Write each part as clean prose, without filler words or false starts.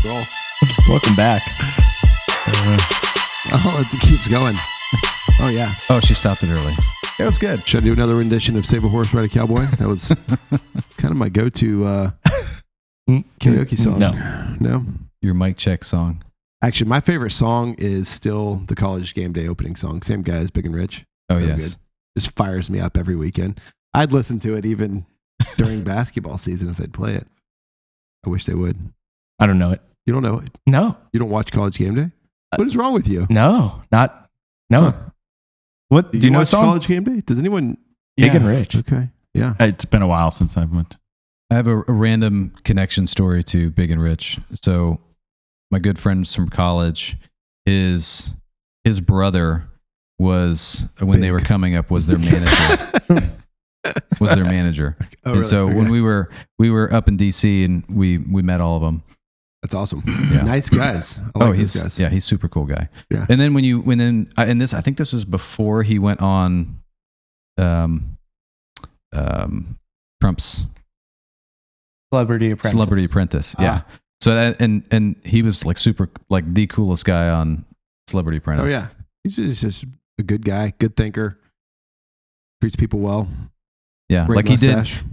Roll. Welcome back. It keeps going. Oh, yeah. Oh, she stopped it early. That was good. Should I do another rendition of Save a Horse, Ride a Cowboy? That was kind of my go-to karaoke song. No? Your mic check song. Actually, my favorite song is still the College Game Day opening song. Same guy as Big and Rich. Oh, So yes. good. Just fires me up every weekend. I'd listen to it even during basketball season if they'd play it. I wish they would. I don't know it. You don't know it? No. You don't watch College Game Day? What is wrong with you? No. No. Huh. What? Do you know a watch song? College Game Day? Does anyone? Big and Rich. Okay. Yeah. It's been a while since I went. I have a random connection story to Big and Rich. So my good friends from college, his brother was, when they were coming up, was their manager. Oh, And really? so Okay. when we were up in DC and we met all of them. That's awesome. Yeah. Nice guys. I like he's those guys. he's super cool guy. Yeah. And then I think this was before he went on Trump's Celebrity Apprentice. Celebrity Apprentice. Yeah. So that, and he was like super, like the coolest guy on Celebrity Oh Apprentice. yeah. He's just a good guy, good thinker, treats people well. Yeah. Great Like he did. mustache.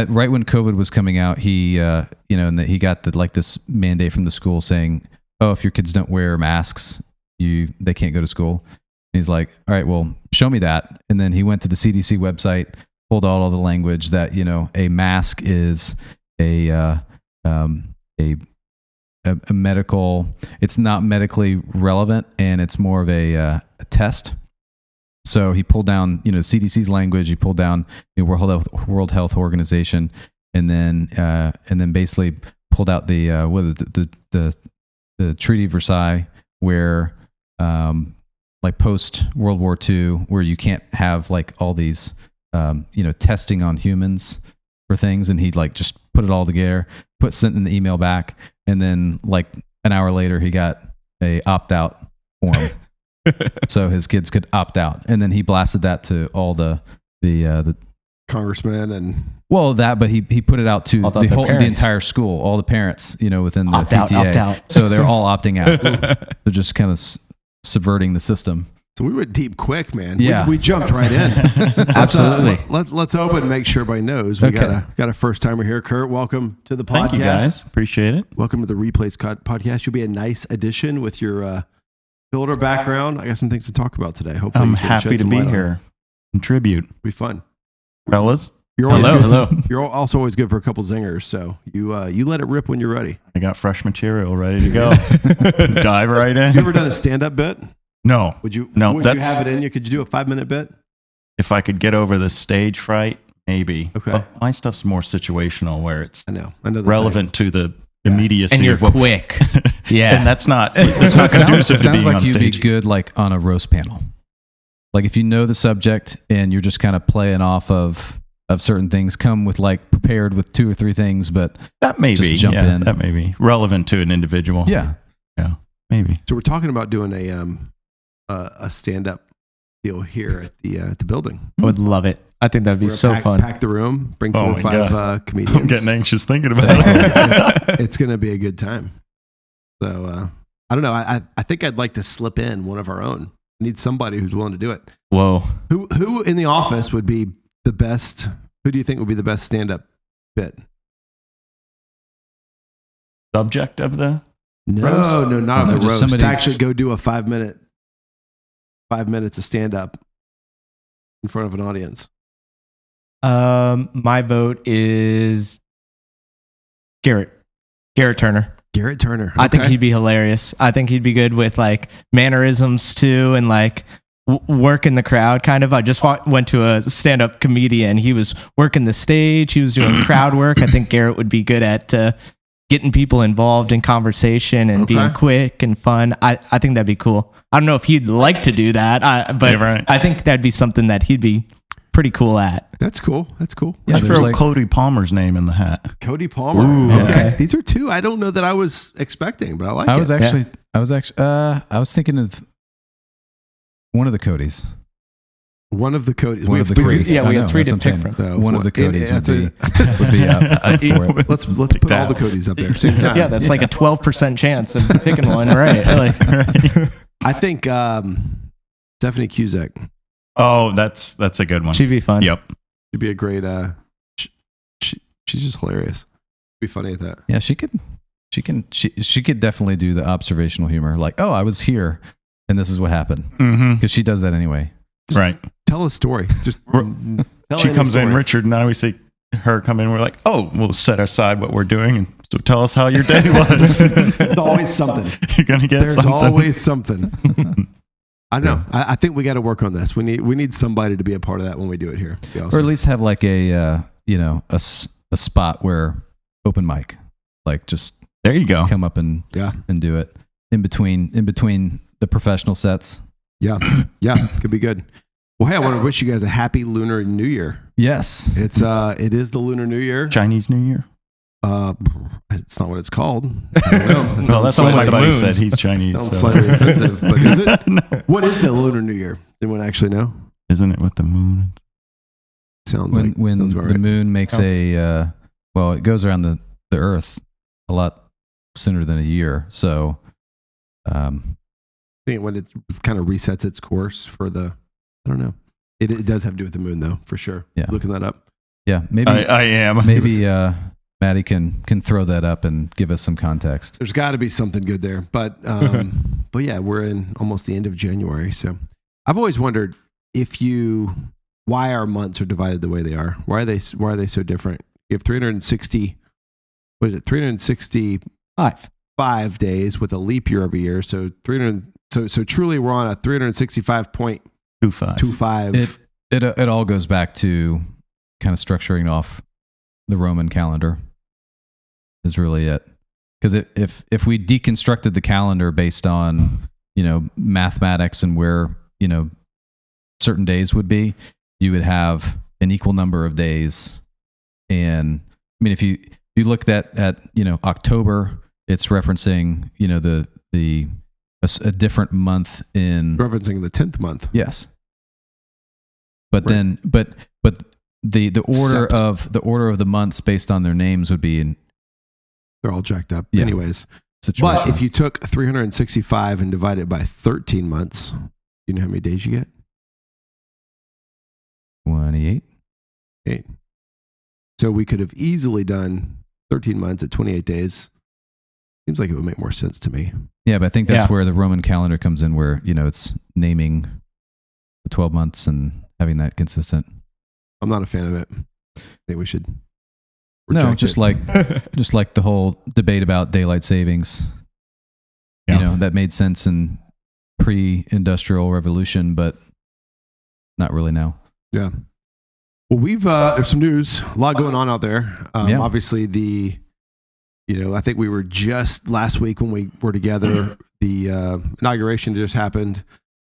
Right when COVID was coming out, he, and he got this mandate from the school saying, "Oh, if your kids don't wear masks, they can't go to school." And he's like, "All right, well, show me that." And then he went to the CDC website, pulled out all the language that a mask is a medical. It's not medically relevant, and it's more of a test. So he pulled down, CDC's language. He pulled down World Health Organization, and then basically pulled out the Treaty of Versailles, where like post World War II, where you can't have like all these testing on humans for things, and he like just put it all together, sent in the email back, and then like an hour later he got a opt out form. So his kids could opt out, and then he blasted that to all the Congressman and but he put it out to the entire school, all the parents, within the PTA. Opt out. So they're all opting out. They're just kind of subverting the system. so we went deep quick, man. Yeah. We jumped right in. Absolutely. Let's open and make sure everybody knows we Okay. got a first timer here. Kurt, welcome to the podcast. Thank you guys. Appreciate it. Welcome to the Replays podcast. You'll be a nice addition with your builder background. I got some things to talk about today. Hopefully, I'm you can happy shed to some be light on it. here. Contribute. It'll be fun. Fellas, You're always Hello. You're also always good for a couple zingers. So you let it rip when you're ready. I got fresh material ready to go. Dive right in. You ever done a stand-up bit? No. Would you? No, Would you that's- have it in you? Could you do a 5-minute bit? If I could get over the stage fright, maybe. Okay. But my stuff's more situational, where it's I know the relevant to the immediacy And you're of what. quick. Yeah. And that's not So it conducive to sounds being like on you'd be stage. good like on a roast panel. Like if you know the subject and you're just kind of playing off of certain things, come with like prepared with 2 or 3 things, but That may Just be. jump yeah, in. That may be relevant to an individual. yeah. Yeah. Maybe. So we're talking about doing a stand-up deal here at the building. I would love it. I think that'd be We're so gonna fun. Pack the room. Bring 4 Oh or my 5 God. comedians. I'm getting anxious thinking about it. It's going to be a good time. So I don't know. I think I'd like to slip in one of our own. Need somebody who's willing to do it. Whoa. Who in the office would be the best? Who do you think would be the best stand-up bit? Subject of the No, roast? no, not No, on the just roast. somebody- To actually go do a 5 minutes of stand-up in front of an audience. My vote is Garrett Turner. Garrett Turner. I think Okay. he'd be hilarious. I think he'd be good with like mannerisms too, and like working the crowd kind of. I just went to a stand-up comedian. He was working the stage. He was doing crowd work. I think Garrett would be good at getting people involved in conversation and Okay. being quick and fun. I think that'd be cool. I don't know if he'd like to do that, but Yeah, right. I think that'd be something that he'd be pretty cool at. That's cool. That's cool. Yeah, Let's there's throw like- Cody Palmer's name in the hat. Cody Palmer. Ooh, okay. okay. These are 2 I don't know that I was expecting, but I like I it. was actually I was thinking of one of the Codys. One of the Codys. One of the Codys. Yeah, we I have know, 3 to that's what I'm pick saying. from. One of the Codys that's would be up for it. Let's put all the Codys up there. Same time. Yeah, that's like a 12% chance of picking one, right? Like, I think Stephanie Cusack Oh, that's a good one. she'd be fun. Yep. should be a great. She's just hilarious. Be funny at that. Yeah, she could definitely do the observational humor. Like, oh, I was here, and this is what happened. Mm-hmm. Because she does that anyway. Right. Tell a story. Just tell She any comes in, story. Richard and I, we see her come in. We're like, oh, we'll set aside what we're doing and so tell us how your day was. There's always something. You're going to get There's something. always something. I don't know. I think we got to work on this. We need somebody to be a part of that when we do it here. Or at least have like a spot where open mic, like just There you go. come up and do it in between the professional sets. Yeah, could be good. Well, hey, I want to wish you guys a happy Lunar New Year. Yes. It is the Lunar New Year. Chinese New Year. It's not what it's called. I don't know. It No, sounds that's what my slightly- buddy moons. said. He's Chinese. Sounds So. slightly offensive, but is it? No. What is the Lunar New Year? Anyone actually know? Isn't it with the moon? Sounds when like when sounds the about right. moon makes it goes around the Earth a lot sooner than a year. So, I think when it kind of resets its course for the, I don't know. It does have to do with the moon though, for sure. Yeah. Looking that up. yeah, maybe I am. maybe Maddie can throw that up and give us some context. There's got to be something good there, but yeah, we're in almost the end of January, so I've always wondered why our months are divided the way they are. Why are they so different? You have 360. What is it? 365 days with a leap year every year. So 300. So truly, we're on a 365.25. It all goes back to kind of structuring off the Roman calendar. Is really it. Because if we deconstructed the calendar based on mathematics and where certain days would be, you would have an equal number of days. And I mean, if you looked at October, it's referencing a different month in referencing the 10th month. Yes. But Right. then but the order of the months based on their names would be in They're all jacked up. Yeah. Anyways, situation. but if you took 365 and divided it by 13 months, you know how many days you get? 28. 8. So we could have easily done 13 months at 28 days. Seems like it would make more sense to me. Yeah, but I think that's Yeah. where the Roman calendar comes in, where it's naming the 12 months and having that consistent. I'm not a fan of it. I think we should No, reject just it. like the whole debate about daylight savings. Yeah. That made sense in pre-industrial revolution, but not really now. Yeah. Well, we've there's some news, a lot going on out there. Yeah. Obviously, I think we were just last week when we were together. The inauguration just happened.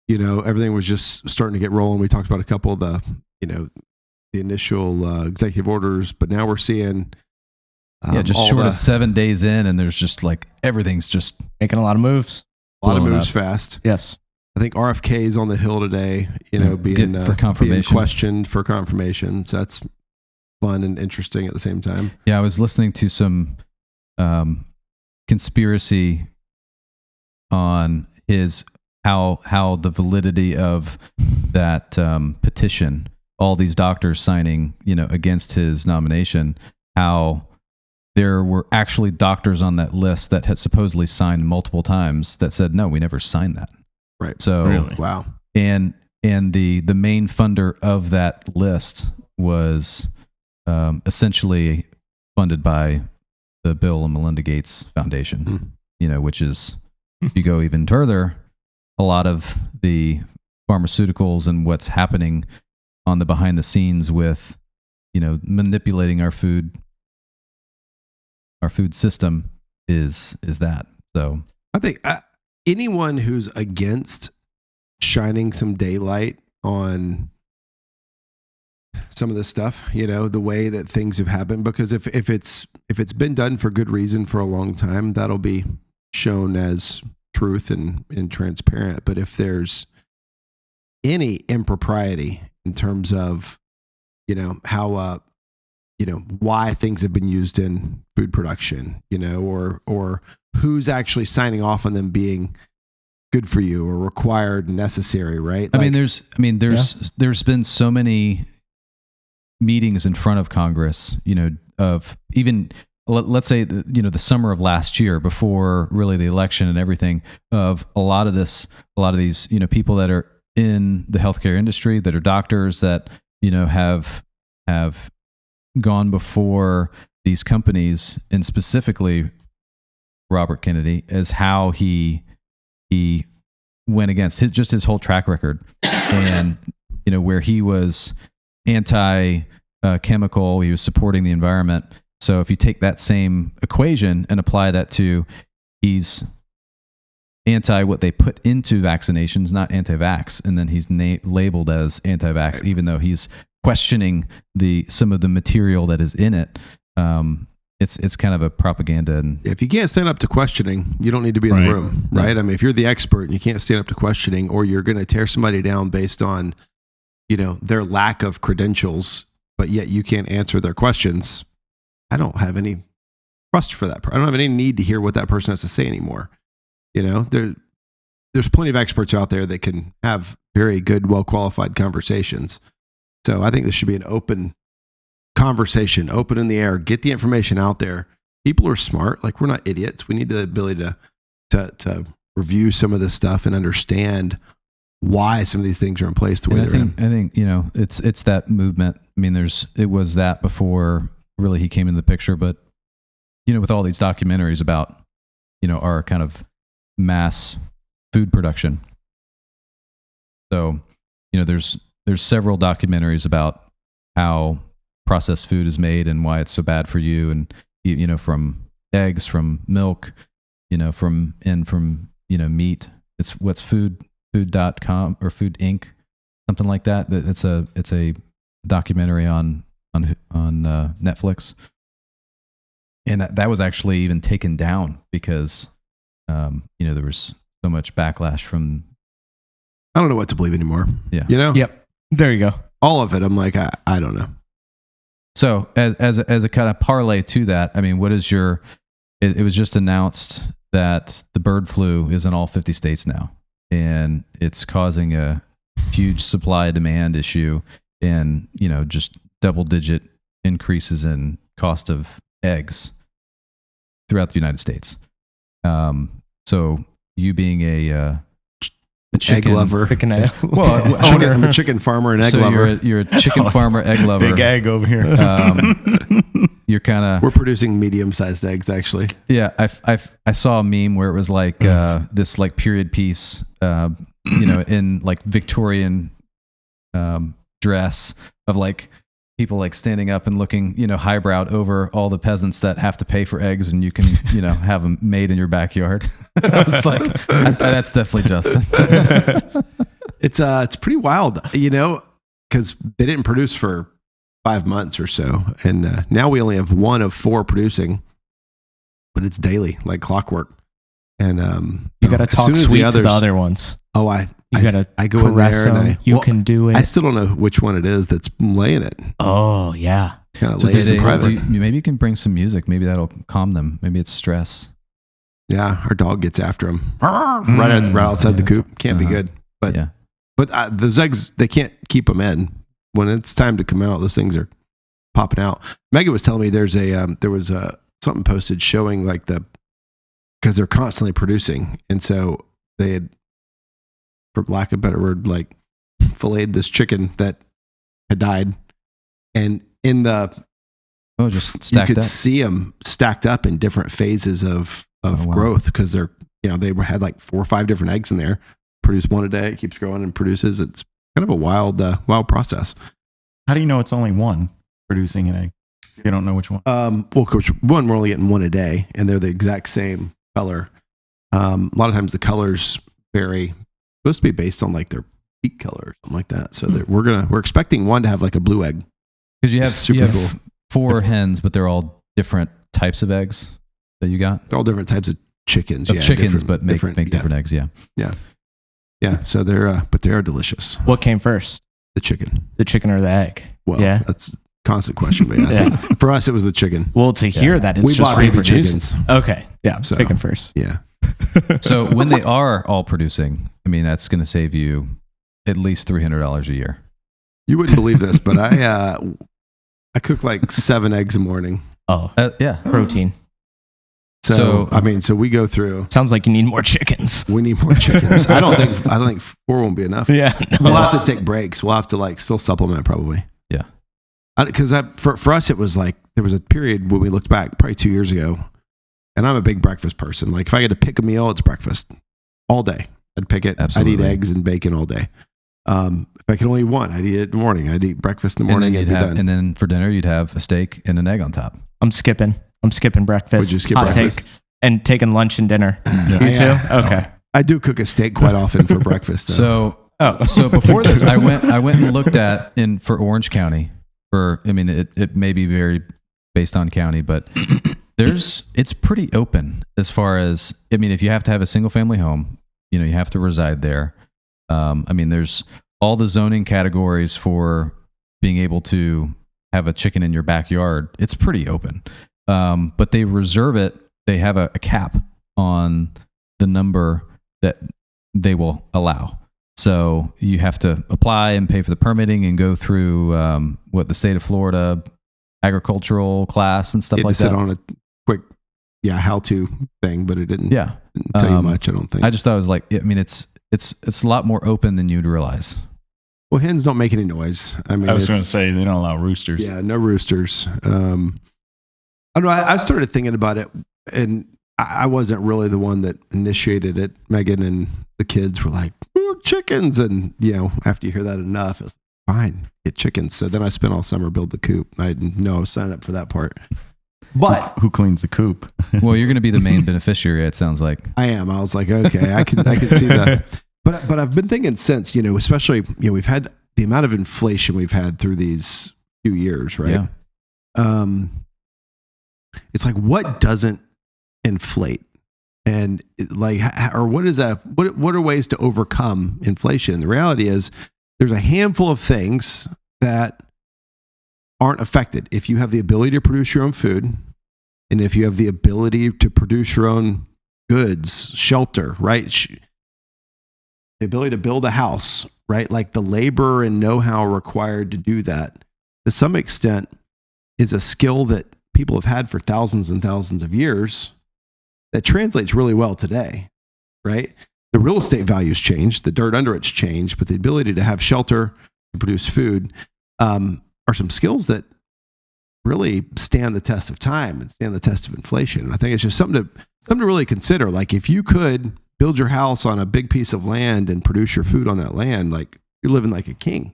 Everything was just starting to get rolling. We talked about a couple of the initial executive orders, but now we're seeing Just all short of 7 days in, and there's just like everything's just Making a lot of moves. a lot of blowing moves up. fast. Yes. I think RFK is on the Hill today, being for confirmation. being questioned for confirmation. So that's fun and interesting at the same time. Yeah, I was listening to some conspiracy on how the validity of that petition, all these doctors signing, against his nomination, how there were actually doctors on that list that had supposedly signed multiple times that said, no, we never signed that. Right. So Really? Wow. and the main funder of that list was essentially funded by the Bill and Melinda Gates Foundation, which is, if you go even further, a lot of the pharmaceuticals and what's happening on the behind the scenes with, manipulating our food system is that. So I think anyone who's against shining some daylight on some of this stuff, the way that things have happened, because if it's been done for good reason for a long time, that'll be shown as truth and transparent. But if there's any impropriety in terms of, how, why things have been used in food production, or who's actually signing off on them being good for you or required and necessary, right? There's been so many meetings in front of Congress, of even, let's say, the summer of last year, before really the election and everything, of a lot of these, people that are in the healthcare industry, that are doctors, that, have gone before these companies, and specifically Robert Kennedy, as how he went against his whole track record, and where he was anti-chemical, he was supporting the environment. So if you take that same equation and apply that to, he's anti what they put into vaccinations, not anti-vax, and then he's labeled as anti-vax, even though he's questioning some of the material that is in it. It's kind of a propaganda. And if you can't stand up to questioning, you don't need to be in the room, right? I mean, if you're the expert and you can't stand up to questioning, or you're going to tear somebody down based on, their lack of credentials, but yet you can't answer their questions, I don't have any trust for that. I don't have any need to hear what that person has to say anymore. There's plenty of experts out there that can have very good, well-qualified conversations. So I think this should be an open conversation, open in the air, get the information out there. People are smart. Like, we're not idiots. We need the ability to review some of this stuff and understand why some of these things are in place the way they're in. I think, it's that movement. I mean, it was that before really he came into the picture, but, with all these documentaries about, our kind of mass food production. So, there's several documentaries about how processed food is made and why it's so bad for you, and from eggs, from milk, from meat. It's what's food.com or Food Inc., something like that. It's a documentary on Netflix, and that was actually even taken down because there was so much backlash from. I don't know what to believe anymore. Yeah. Yep. There you go. All of it. I'm like, I don't know. So as a kind of parlay to that, I mean, what is your? It was just announced that the bird flu is in all 50 states now, and it's causing a huge supply demand issue, and just double-digit increases in cost of eggs throughout the United States. So you being a chicken egg lover. I'm a chicken farmer and egg lover. You're a chicken farmer, egg lover. Big egg over here. You're kind of. We're producing medium-sized eggs, actually. Yeah, I saw a meme where it was like this like period piece, in like Victorian dress of like people like standing up and looking, highbrowed over all the peasants that have to pay for eggs, and you can, have them made in your backyard. I was like, that's definitely Justin. It's pretty wild, because they didn't produce for 5 months or so, and now we only have 1 of 4 producing, but it's daily, like clockwork. And you got to talk sweet to the other ones. Oh, I go in there and you can do it. I still don't know which one it is that's laying it. Oh yeah. Kind of lays in private. Maybe you can bring some music. Maybe that'll calm them. Maybe it's stress. Yeah, our dog gets after him right outside the coop. Can't be good. But yeah. But those eggs, they can't keep them in. When it's time to come out, those things are popping out. Megan was telling me there was something posted showing like because they're constantly producing, and so they had, for lack of a better word, like filleted this chicken that had died, and in the just you could up. see them stacked up in different phases of growth, because they're they had like 4 or 5 different eggs in there. Produce one a day, it keeps growing and produces. It's kind of a wild process. How do you know it's only one producing an egg? You don't know which one. Well, coach, one, we're only getting 1 a day, and they're the exact same color. A lot of times the colors vary. Supposed to be based on like their peak color or something like that. So we're expecting one to have like a blue egg. Because you have 4 hens, but they're all different types of eggs that you got. They're all different types of chickens. But make different eggs. Yeah. So they are delicious. What came first? The chicken. The chicken or the egg? Well, Yeah. that's a constant question, but I think for us, it was the chicken. Well, to hear that it's We just bought baby reproducing. chickens. Okay. Yeah. So- Chicken first. Yeah. So when they are all producing, I mean, that's going to save you at least $300 a year. You wouldn't believe this, but I cook like 7 eggs a morning. Oh, Yeah. protein. So so we go through. Sounds like you need more chickens. We need more chickens. I don't think 4 won't be enough. Yeah. We'll have to take breaks. We'll have to like still supplement probably. Yeah. Because for us, it was like there was a period when we looked back probably 2 years ago, and I'm a big breakfast person. Like if I get to pick a meal, it's breakfast all day. I'd pick it. Absolutely. I'd eat eggs and bacon all day. If I could only eat one, I'd eat it in the morning. I'd eat breakfast in the morning. And then for dinner, you'd have a steak and an egg on top. I'm skipping breakfast. Would you skip Hot breakfast? take. And taking lunch and dinner. You too? Yeah. Okay. I do cook a steak quite often for breakfast. Though. So before this, I went and looked at for Orange County. It may be very based on county, but it's pretty open as far as, if you have to have a single family home, you have to reside there. There's all the zoning categories for being able to have a chicken in your backyard. It's pretty open. But they reserve it. They have a cap on the number that they will allow. So you have to apply and pay for the permitting and go through the state of Florida agricultural class and stuff like that. Sit on a quick, how-to thing, but it didn't tell you much. I don't think. I just thought it was like, it's a lot more open than you'd realize. Well, hens don't make any noise. I was going to say they don't allow roosters. Yeah, no roosters. I don't know. I started thinking about it, and I wasn't really the one that initiated it. Megan and the kids were like, "Oh, chickens," and after you hear that enough, it's fine, get chickens. So then I spent all summer build the coop. I didn't know I was signing up for that part. But who cleans the coop? Well, you're going to be the main beneficiary. It sounds like I am. I was like, okay, I can see that. But I've been thinking since, especially we've had the amount of inflation we've had through these few years, right? Yeah. It's like, what doesn't inflate, and what are ways to overcome inflation? The reality is there's a handful of things that aren't affected. If you have the ability to produce your own food, and if you have the ability to produce your own goods, shelter, right? The ability to build a house, right? Like the labor and know-how required to do that, to some extent, is a skill that people have had for thousands and thousands of years that translates really well today, right? The real estate values changed, the dirt under it's changed, but the ability to have shelter, to produce food, are some skills that really stand the test of time and stand the test of inflation. And I think it's just something to really consider. Like if you could build your house on a big piece of land and produce your food on that land, like you're living like a king.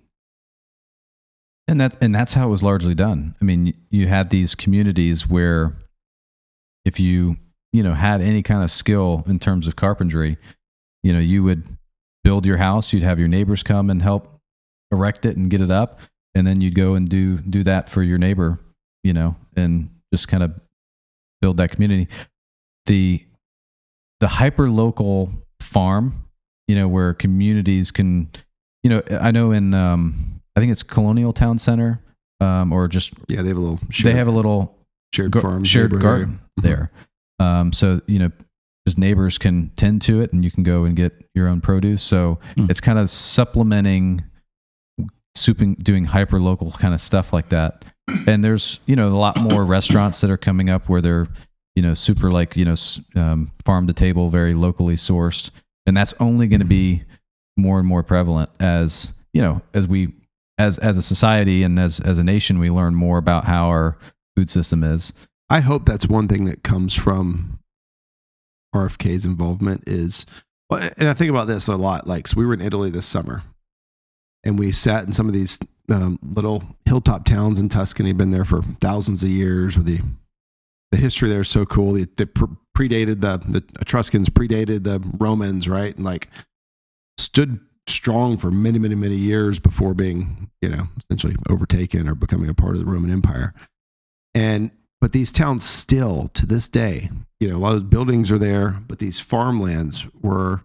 And that's how it was largely done. You had these communities where if you had any kind of skill in terms of carpentry, you would build your house, you'd have your neighbors come and help erect it and get it up, and then you'd go and do that for your neighbor, and just kind of build that community. The hyper local farm, where communities can, I know in I think it's Colonial Town Center, or just they have a little shared farm, shared garden there. So just neighbors can tend to it, and you can go and get your own produce. So it's kind of supplementing, doing hyper local kind of stuff like that. And there's a lot more restaurants that are coming up where they're super like farm to table, very locally sourced, and that's only going to be more and more prevalent as as a society and as a nation, we learn more about how our food system is. I hope that's one thing that comes from RFK's involvement is, and I think about this a lot. Like, so we were in Italy this summer, and we sat in some of these little hilltop towns in Tuscany. Been there for thousands of years. Where the history there is so cool. They predated the Etruscans, predated the Romans, right? And like stood strong for many, many, many years before being, essentially overtaken or becoming a part of the Roman Empire. But these towns still, to this day, a lot of buildings are there, but these farmlands were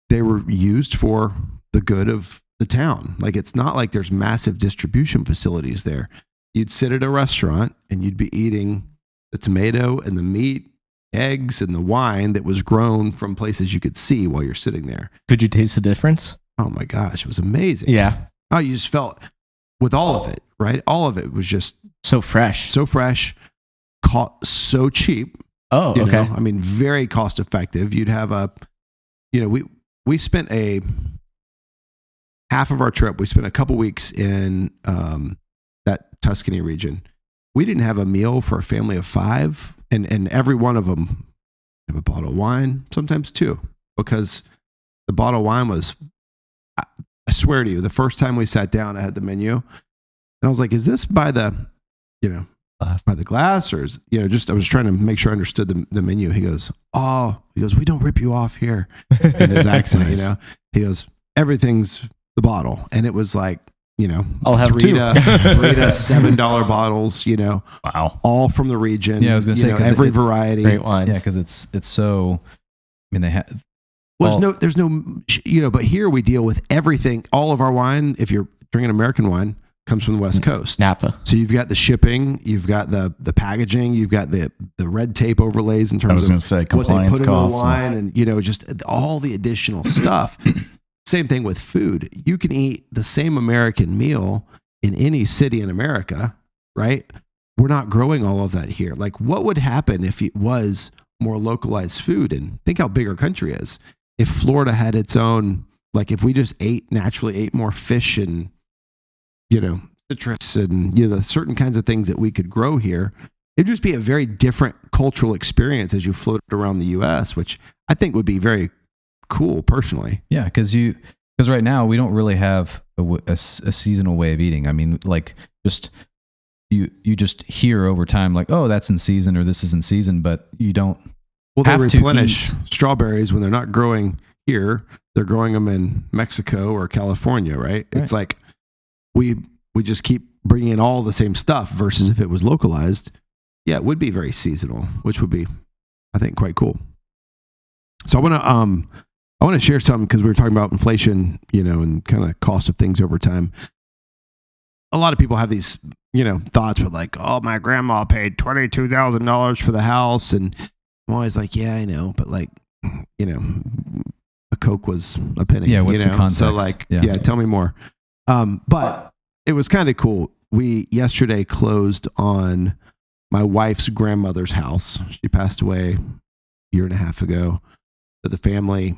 used for the good of the town. Like, it's not like there's massive distribution facilities there. You'd sit at a restaurant and you'd be eating the tomato and the meat, eggs, and the wine that was grown from places you could see while you're sitting there. Could you taste the difference? Oh my gosh, it was amazing. Yeah. Oh, you just felt with all of it, right? All of it was just So fresh. so fresh, so cheap. Oh, You okay. know, I mean, very cost effective. You'd have we spent a half of our trip. We spent a couple weeks in that Tuscany region. We didn't have a meal for a family of 5, and every one of them have a bottle of wine, sometimes 2, because the bottle of wine was, I swear to you, the first time we sat down, I had the menu, and I was like, "Is this by the, by the glass, or is, just?" I was trying to make sure I understood the menu. He goes, "We don't rip you off here," in his accent. Nice. He goes, "Everything's the bottle," and it was like, I'll have 3 2. to $7 bottles, Wow. all from the region. Yeah, I was gonna say, 'cause every it- variety. Great wines. Yeah, because it's so. I mean, they have. Well, there's no, but here we deal with everything. All of our wine, if you're drinking American wine, comes from the West Coast. Napa. So you've got the shipping, you've got the packaging, you've got the red tape overlays in I terms was of going to say what they compliance put in the costs. wine, and just all the additional stuff. Same thing with food. You can eat the same American meal in any city in America, right? We're not growing all of that here. Like, what would happen if it was more localized food? And think how big our country is. If Florida had its own, like, if we just naturally ate more fish and, citrus and, the certain kinds of things that we could grow here, it'd just be a very different cultural experience as you floated around the U.S., which I think would be very cool personally. Yeah, because right now we don't really have a seasonal way of eating. I mean, like, just you just hear over time, like, oh, that's in season or this is in season, but you don't. Well, they have to replenish eat. strawberries when they're not growing here. They're growing them in Mexico or California, right? It's like we just keep bringing in all the same stuff versus if it was localized, it would be very seasonal, which would be, I think, quite cool. So I want to share something because we were talking about inflation, and kind of cost of things over time. A lot of people have these, thoughts with like, oh, my grandma paid $22,000 for the house, and I'm always like, yeah, I know, but like, a Coke was a penny. Yeah, what's the context? So like, Yeah. tell me more. But it was kind of cool. We yesterday closed on my wife's grandmother's house. She passed away a year and a half ago. So the family,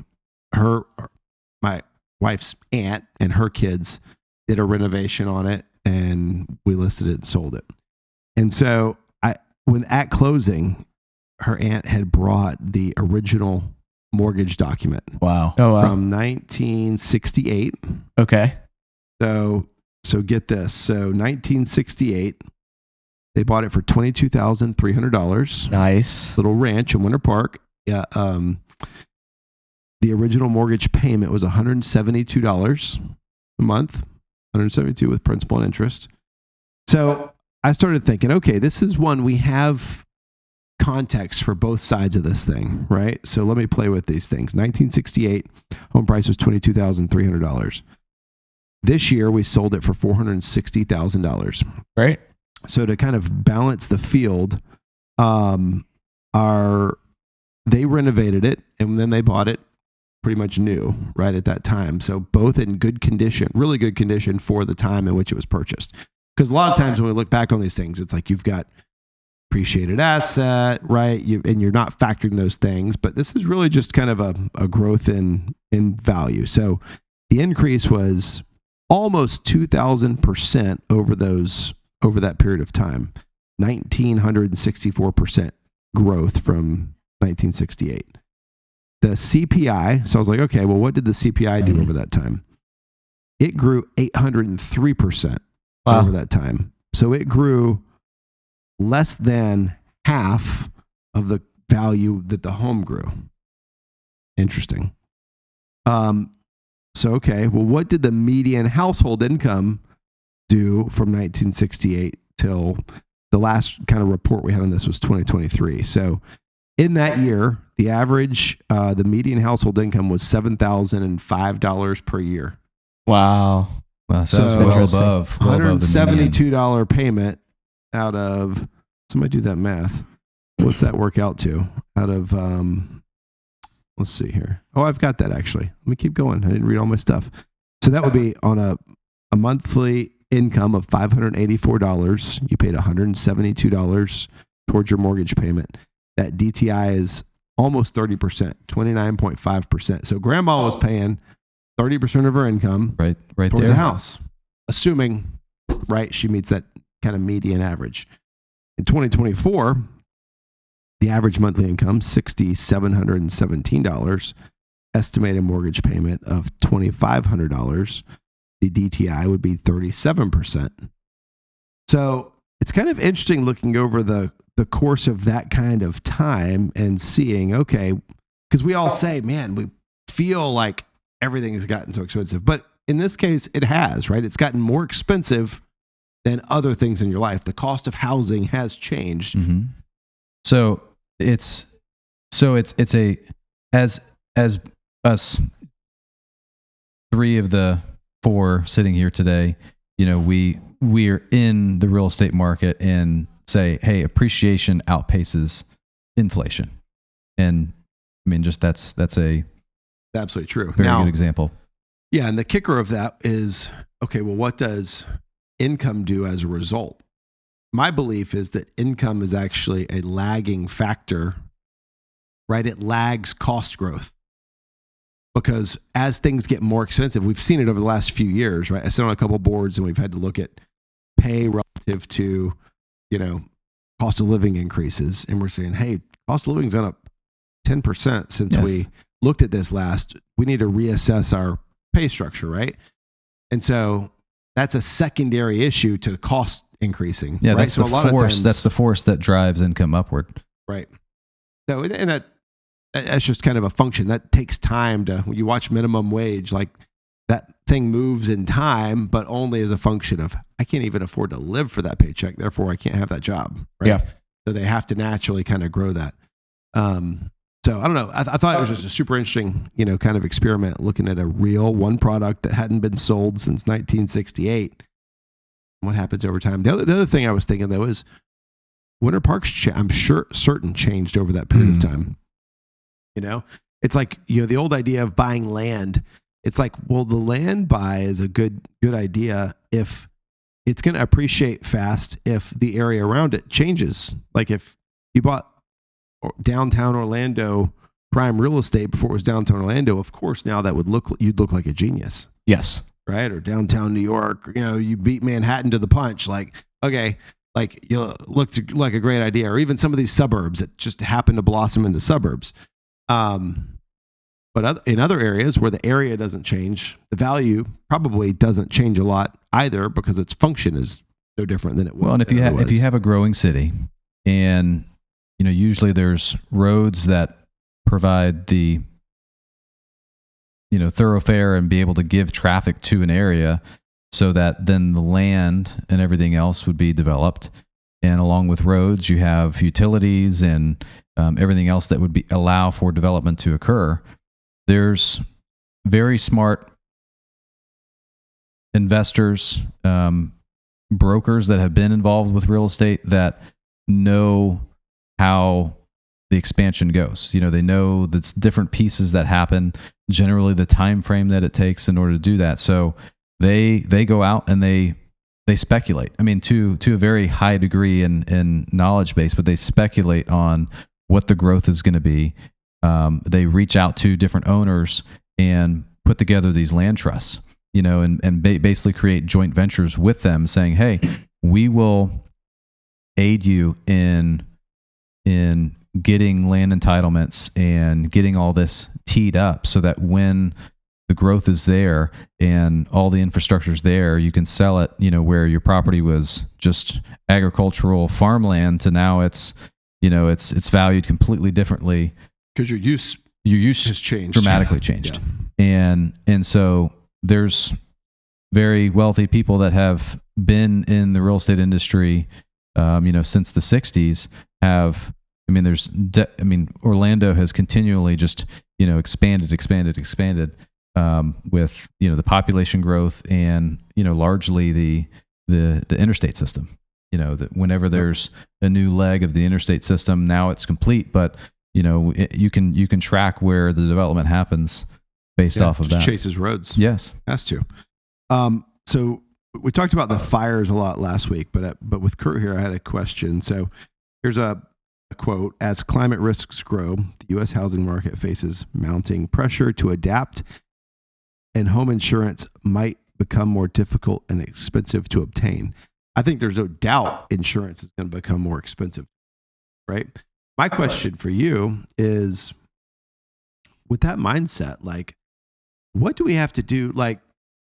my wife's aunt and her kids did a renovation on it, and we listed it and sold it. And so when at closing, her aunt had brought the original mortgage document Wow. Oh, wow. from 1968. Okay. So get this. So 1968, they bought it for $22,300. Nice. Little ranch in Winter Park. Yeah. The original mortgage payment was $172 a month, $172 with principal and interest. So I started thinking, okay, this is one we have context for both sides of this thing, right? So let me play with these things. 1968, home price was $22,300. This year, we sold it for $460,000. Great. So to kind of balance the field, they renovated it and then they bought it pretty much new right at that time. So both in good condition, really good condition for the time in which it was purchased. Because a lot of times when we look back on these things, it's like you've got appreciated asset, right? And you're not factoring those things, but this is really just kind of a growth in value. So the increase was almost 2,000% over that period of time, 1,964% growth from 1968. The CPI, so I was like, okay, well, what did the CPI do over that time? It grew 803% over that time. So it grew less than half of the value that the home grew. Interesting. So, okay, well, what did the median household income do from 1968 till the last kind of report we had on this was 2023? So in that year, the average, the median household income was $7,005 per year. Wow. Well, so that's So- well above the median. $172 payment out of, somebody do that math. What's that work out to? Out of, let's see here. Oh, I've got that actually. Let me keep going. I didn't read all my stuff. So that would be on a monthly income of $584. You paid $172 towards your mortgage payment. That DTI is almost 30%, 29.5%. So grandma was paying 30% of her income Right towards there. the house, assuming, right, she meets that kind of median average. In 2024, the average monthly income, $6,717, estimated mortgage payment of $2,500. The DTI would be 37%. So it's kind of interesting looking over the course of that kind of time and seeing, okay, because we all say, man, we feel like everything has gotten so expensive. But in this case, it has, right? It's gotten more expensive than other things in your life. The cost of housing has changed. Mm-hmm. So it's a as us three of the four sitting here today, you know, we are in the real estate market and say, hey, appreciation outpaces inflation. And I mean, just that's a Absolutely true. very Now, good example. yeah, and the kicker of that is, okay, well, what does income do as a result? My belief is that income is actually a lagging factor, right? It lags cost growth. Because as things get more expensive, we've seen it over the last few years, right? I sit on a couple boards and we've had to look at pay relative to, you know, cost of living increases. And we're saying, hey, cost of living's gone up 10% since Yes. we looked at this last. We need to reassess our pay structure, right? And so that's a secondary issue to cost increasing. Yeah, right? that's So the a lot of force. times- That's the force that drives income upward. right. So, and that's just kind of a function that takes time to, when you watch minimum wage, like that thing moves in time, but only as a function of, I can't even afford to live for that paycheck. Therefore I can't have that job. Right? Yeah. So they have to naturally kind of grow that. So I don't know. I thought it was just a super interesting, you know, kind of experiment looking at a real one product that hadn't been sold since 1968. What happens over time? The other thing I was thinking though is Winter Park's, I'm certain changed over that period of time. You know, it's like, you know, the old idea of buying land. It's like, well, the land buy is a good idea if it's going to appreciate fast if the area around it changes. Like if you bought downtown Orlando prime real estate before it was downtown Orlando, of course, now that would you'd look like a genius, Yes. right? Or downtown New York, you know, you beat Manhattan to the punch. Like, okay, like you look like a great idea. Or even some of these suburbs that just happen to blossom into suburbs. But in other areas where the area doesn't change, the value probably doesn't change a lot either because its function is so different than it was. Well, and if you have a growing city, and you know, usually there's roads that provide the, you know, thoroughfare and be able to give traffic to an area, so that then the land and everything else would be developed. And along with roads, you have utilities and everything else that would allow for development to occur. There's very smart investors, brokers that have been involved with real estate that know how the expansion goes. You know, they know that's different pieces that happen, generally the time frame that it takes in order to do that. So they go out and they speculate. I mean, to a very high degree in knowledge base, but they speculate on what the growth is going to be. They reach out to different owners and put together these land trusts, you know, and basically create joint ventures with them, saying, hey, we will aid you in getting land entitlements and getting all this teed up so that when the growth is there and all the infrastructure is there, you can sell it, you know, where your property was just agricultural farmland to now it's, you know, it's valued completely differently. because your use has changed, dramatically changed. Yeah. And so there's very wealthy people that have been in the real estate industry, you know, since the 60s have, I mean, Orlando has continually just, you know, expanded. with the population growth and largely the interstate system. That whenever there's a new leg of the interstate system, now it's complete, but you can track where the development happens based off of that. Chases roads. Yes, has to. So we talked about the fires a lot last week, but with Kurt here, I had a question. So here's a quote: "As climate risks grow, the U.S. housing market faces mounting pressure to adapt, and home insurance might become more difficult and expensive to obtain." I think there's no doubt insurance is going to become more expensive, right? My question for you is, with that mindset, like, what do we have to do? Like,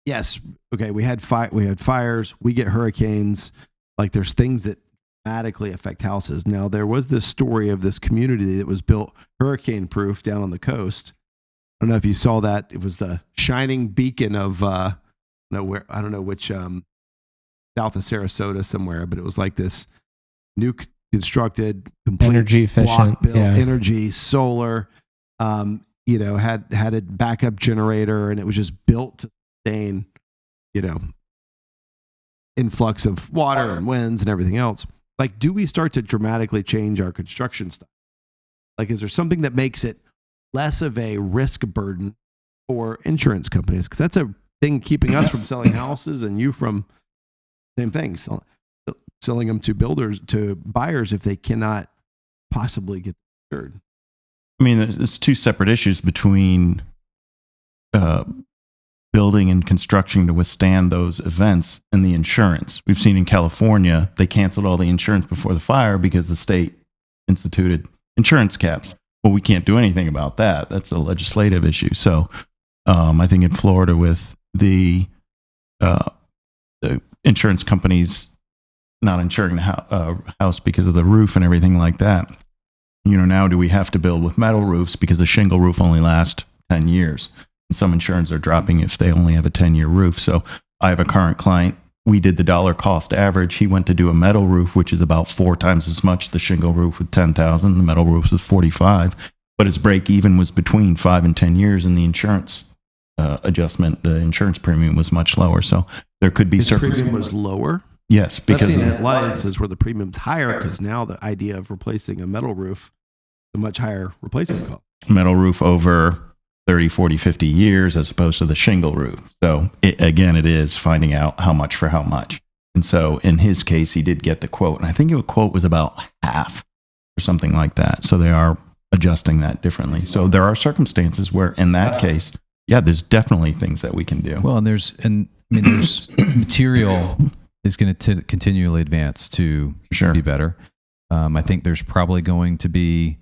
yes, okay, we had fires, we get hurricanes, like there's things that dramatically affect houses. Now, there was this story of this community that was built hurricane proof down on the coast. I don't know if you saw that. It was the shining beacon of I don't know which south of Sarasota somewhere, but it was like this new constructed, complete energy efficient, built, energy, solar, had a backup generator, and it was just built to sustain, influx of water and winds and everything else. Like, do we start to dramatically change our construction stuff? Like, is there something that makes it less of a risk burden for insurance companies? Because that's a thing keeping us from selling houses and you from same thing, selling them to buyers if they cannot possibly get insured. I mean, there's two separate issues between building and construction to withstand those events and the insurance. We've seen in California, they canceled all the insurance before the fire because the state instituted insurance caps. Well, we can't do anything about that. That's a legislative issue. So I think in Florida with the insurance companies not insuring the house because of the roof and everything like that. Now do we have to build with metal roofs because the shingle roof only lasts 10 years? And some insurance are dropping if they only have a 10-year roof. So I have a current client. We did the dollar cost average. He went to do a metal roof, which is about 4 times as much. The shingle roof with 10,000, the metal roof was 45. But his break even was between 5 and 10 years, and the insurance adjustment, the insurance premium was much lower. So there could be the premium was lower. Yes, because I've seen a lot of instances where the premium's higher because now the idea of replacing a metal roof, a much higher replacement cost. Metal roof over 30, 40, 50 years as opposed to the shingle roof. So it is finding out how much for how much. And so in his case, he did get the quote, and I think the quote was about half or something like that. So they are adjusting that differently. So there are circumstances where in that case, there's definitely things that we can do. Well, and there's material is going to continually advance to be better. I think there's probably going to be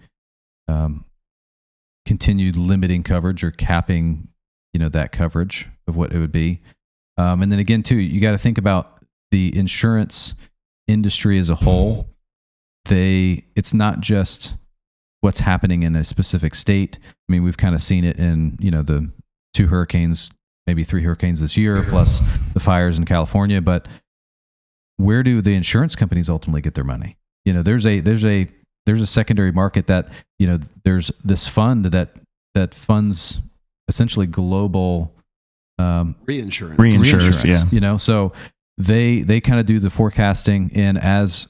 continued limiting coverage or capping, that coverage of what it would be. And then again, too, you got to think about the insurance industry as a whole. It's not just what's happening in a specific state. I mean, we've kind of seen it in, the 2 hurricanes, maybe 3 hurricanes this year, plus the fires in California. But where do the insurance companies ultimately get their money? There's a secondary market that, there's this fund that funds essentially global reinsurance. Yeah. So they kind of do the forecasting, and as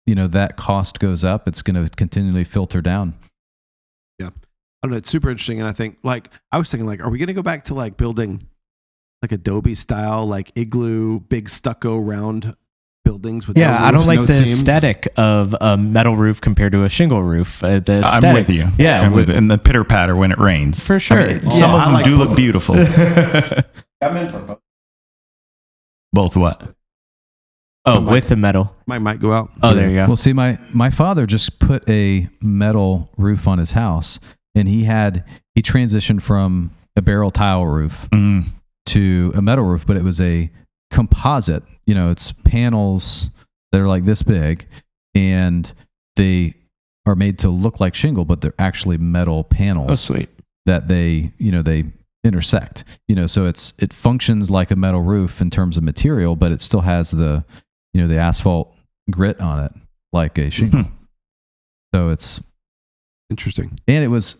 that cost goes up, it's going to continually filter down. Yeah. I don't know. It's super interesting. And I think I was thinking are we going to go back to building Adobe style, igloo, big stucco round buildings with I don't like no the seams? aesthetic of a metal roof compared to a shingle roof. The aesthetic, I'm with you. Yeah. And the pitter patter when it rains. For sure. Some of them do look beautiful. I'm in for both. Both what? Oh, with the metal. Mine might go out. Oh, there you go. Well, see, my father just put a metal roof on his house, and he transitioned from a barrel tile roof to a metal roof, but it was a composite. It's panels that are like this big, and they are made to look like shingle, but they're actually metal panels. Oh, sweet. That they intersect. So it functions like a metal roof in terms of material, but it still has the asphalt grit on it like a shingle. So it's interesting. And it was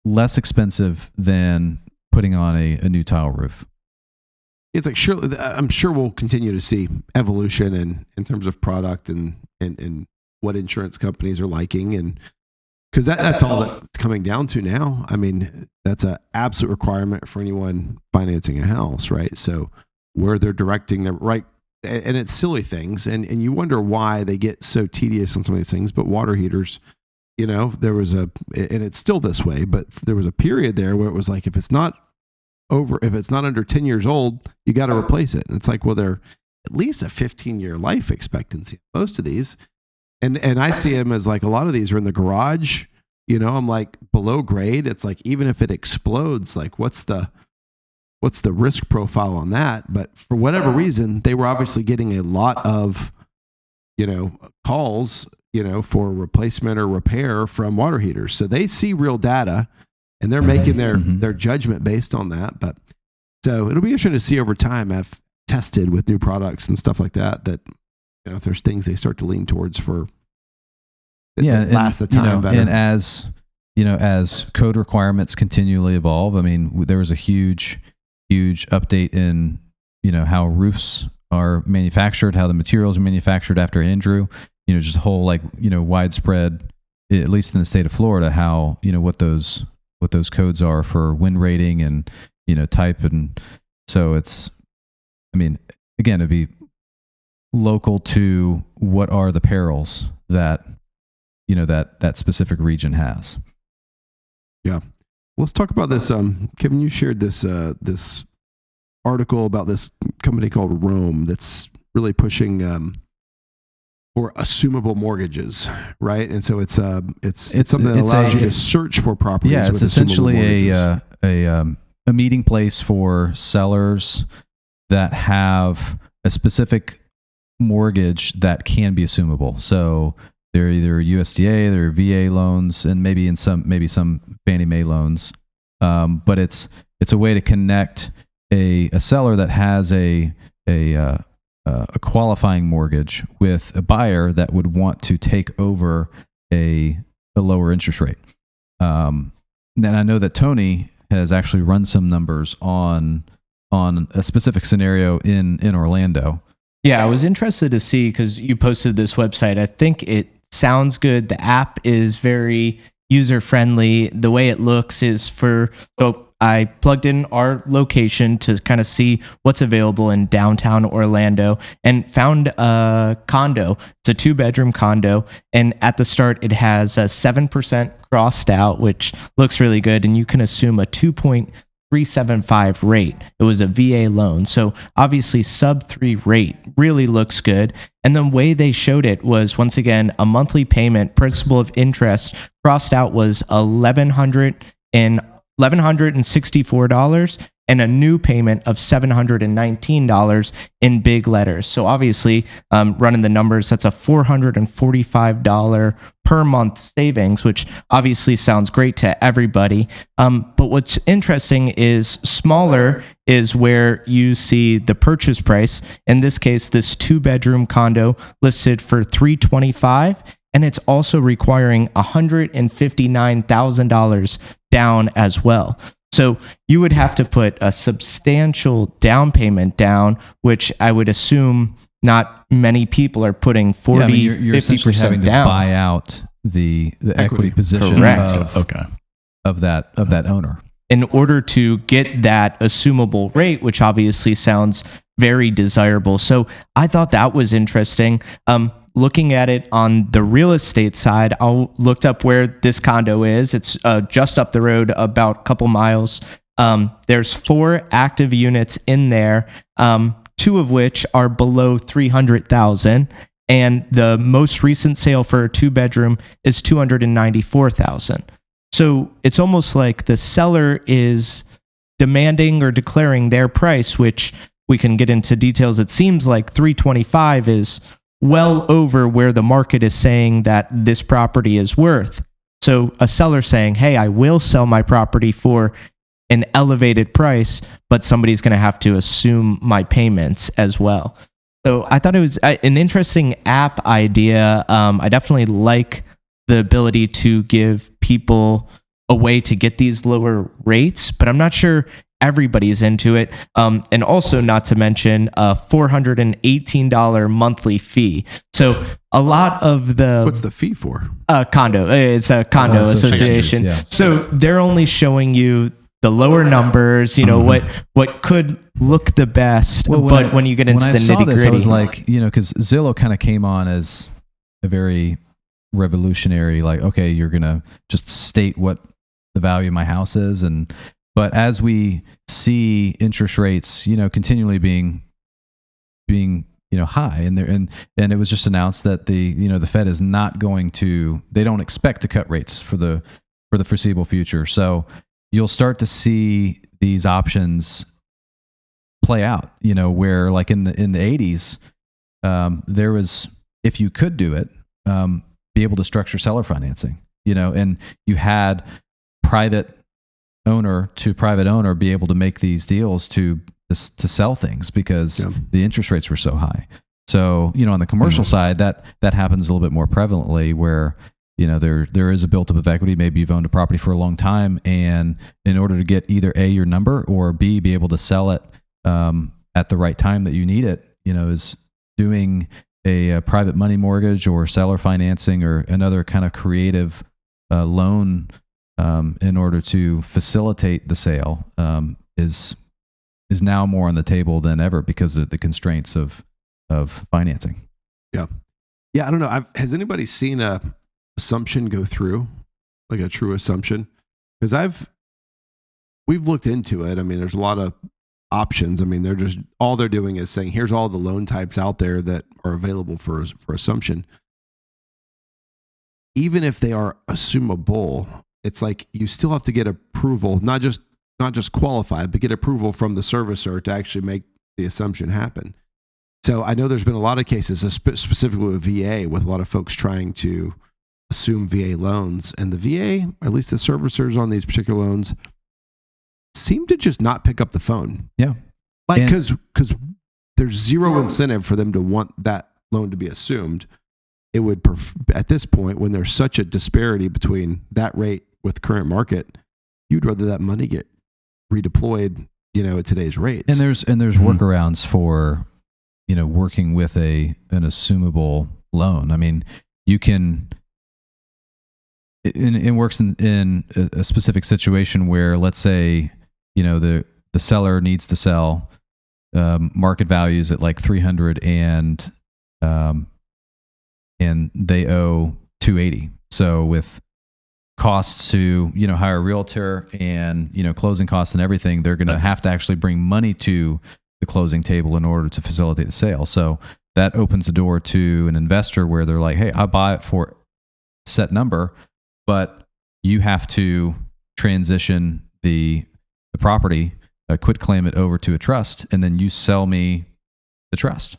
less expensive than putting on a new tile roof. It's like I'm sure we'll continue to see evolution in terms of product and what insurance companies are liking, and because that's all that's coming down to now. I mean, that's an absolute requirement for anyone financing a house, right? So where they're directing the right, and it's silly things, and you wonder why they get so tedious on some of these things. But water heaters, there was and it's still this way, but there was a period there where it was like, if it's not under 10 years old, you got to replace it. And it's like, well, they're at least a 15-year life expectancy, most of these. And I see them as like, a lot of these are in the garage, I'm like, below grade. It's like, even if it explodes, like what's the risk profile on that? But for whatever reason, they were obviously getting a lot of, calls, for replacement or repair from water heaters. So they see real data, and they're making their judgment based on that. But so it'll be interesting to see over time. I've tested with new products and stuff like that, if there's things they start to lean towards for that last the time better. And as code requirements continually evolve, I mean, there was a huge update in, how roofs are manufactured, how the materials are manufactured after Andrew, just a whole widespread, at least in the state of Florida, how, what those codes are for wind rating and, type. And so it's, I mean, again, it'd be local to what are the perils that, that specific region has. Yeah. Let's talk about this. Kevin, you shared this article about this company called Rome that's really pushing for assumable mortgages, right? And so it's something that allows you to search for properties. Yeah, it's essentially a meeting place for sellers that have a specific mortgage that can be assumable. So they're either USDA, they're VA loans, and maybe some Fannie Mae loans. But it's a way to connect a seller that has a qualifying mortgage with a buyer that would want to take over a lower interest rate. And I know that Tony has actually run some numbers on a specific scenario in Orlando. Yeah, I was interested to see, because you posted this website. I think it sounds good. The app is very user friendly. The way it looks is so I plugged in our location to kind of see what's available in downtown Orlando and found a condo. It's a 2-bedroom condo. And at the start, it has a 7% crossed out, which looks really good. And you can assume a 2.375 rate. It was a VA loan. So obviously sub 3 rate really looks good. And the way they showed it was, once again, a monthly payment, principal of interest crossed out was $1,164 and a new payment of $719 in big letters. So obviously, running the numbers, that's a $445 per month savings, which obviously sounds great to everybody. But what's interesting is smaller is where you see the purchase price. In this case, this 2-bedroom condo listed for $325,000. And it's also requiring $159,000 down as well. So you would have to put a substantial down payment down, which I would assume not many people are putting 40, you're 50% having down. To buy out the equity position of that owner. In order to get that assumable rate, which obviously sounds very desirable. So I thought that was interesting. Looking at it on the real estate side, I looked up where this condo is. It's just up the road, about a couple miles. There's 4 active units in there, 2 of which are below $300,000, and the most recent sale for a 2-bedroom is $294,000. So it's almost like the seller is demanding or declaring their price, which we can get into details. It seems like $325,000 is well over where the market is saying that this property is worth. So a seller saying, hey, I will sell my property for an elevated price, but somebody's going to have to assume my payments as well. So I thought it was an interesting app idea. I definitely like the ability to give people a way to get these lower rates, but I'm not sure everybody's into it. And also, not to mention a $418 monthly fee. So a lot of the What's the fee for? condo, it's a condo association. Yeah. So they're only showing you the lower numbers, what could look the best, when you get into the nitty This, I was gritty, like, because Zillow kind of came on as a very revolutionary, like, okay, you're gonna just state what the value of my house is, but as we see interest rates, continually being high, and it was just announced that the Fed is not going to, they don't expect to cut rates for the foreseeable future. So you'll start to see these options play out, where like in the 80s, there was, if you could do it, be able to structure seller financing, and you had private owner to private owner be able to make these deals to sell things because the interest rates were so high. So, on the commercial side, that happens a little bit more prevalently where, there is a built-up of equity. Maybe you've owned a property for a long time, and in order to get either A, your number, or B, be able to sell it at the right time that you need it, is doing a private money mortgage or seller financing or another kind of creative loan in order to facilitate the sale is now more on the table than ever because of the constraints of financing. Yeah. I don't know. Has anybody seen a assumption go through, like a true assumption? Because we've looked into it. I mean, there's a lot of options. I mean, all they're doing is saying, here's all the loan types out there that are available for assumption. Even if they are assumable, it's like you still have to get approval, not just qualify, but get approval from the servicer to actually make the assumption happen. So I know there's been a lot of cases, specifically with VA, with a lot of folks trying to assume VA loans, and the VA, or at least the servicers on these particular loans, seem to just not pick up the phone. Yeah, like because there's zero incentive for them to want that loan to be assumed. It would at this point, when there's such a disparity between that rate with current market, you'd rather that money get redeployed, at today's rates. And there's workarounds for, working with an assumable loan. I mean, you can. It works in a specific situation where, let's say, the seller needs to sell, market values at like 300 and they owe 280. So with costs to, hire a realtor and, closing costs and everything, they're going to have to actually bring money to the closing table in order to facilitate the sale. So that opens the door to an investor where they're like, hey, I'll buy it for set number, but you have to transition the property, quit claim it over to a trust, and then you sell me the trust.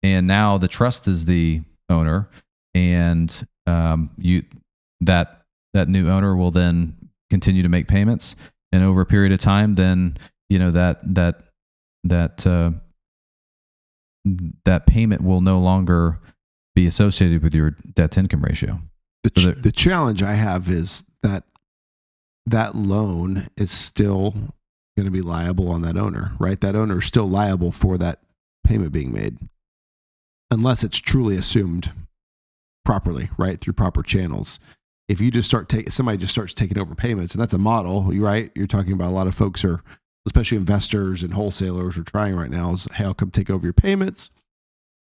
And now the trust is the owner, and that new owner will then continue to make payments, and over a period of time, then that payment will no longer be associated with your debt to income ratio. The challenge I have is that loan is still going to be liable on that owner, right? That owner is still liable for that payment being made, unless it's truly assumed properly, right, through proper channels. If you just somebody just starts taking over payments, and that's a model, right? You're talking about a lot of folks are, especially investors and wholesalers, are trying right now is, hey, I'll come take over your payments.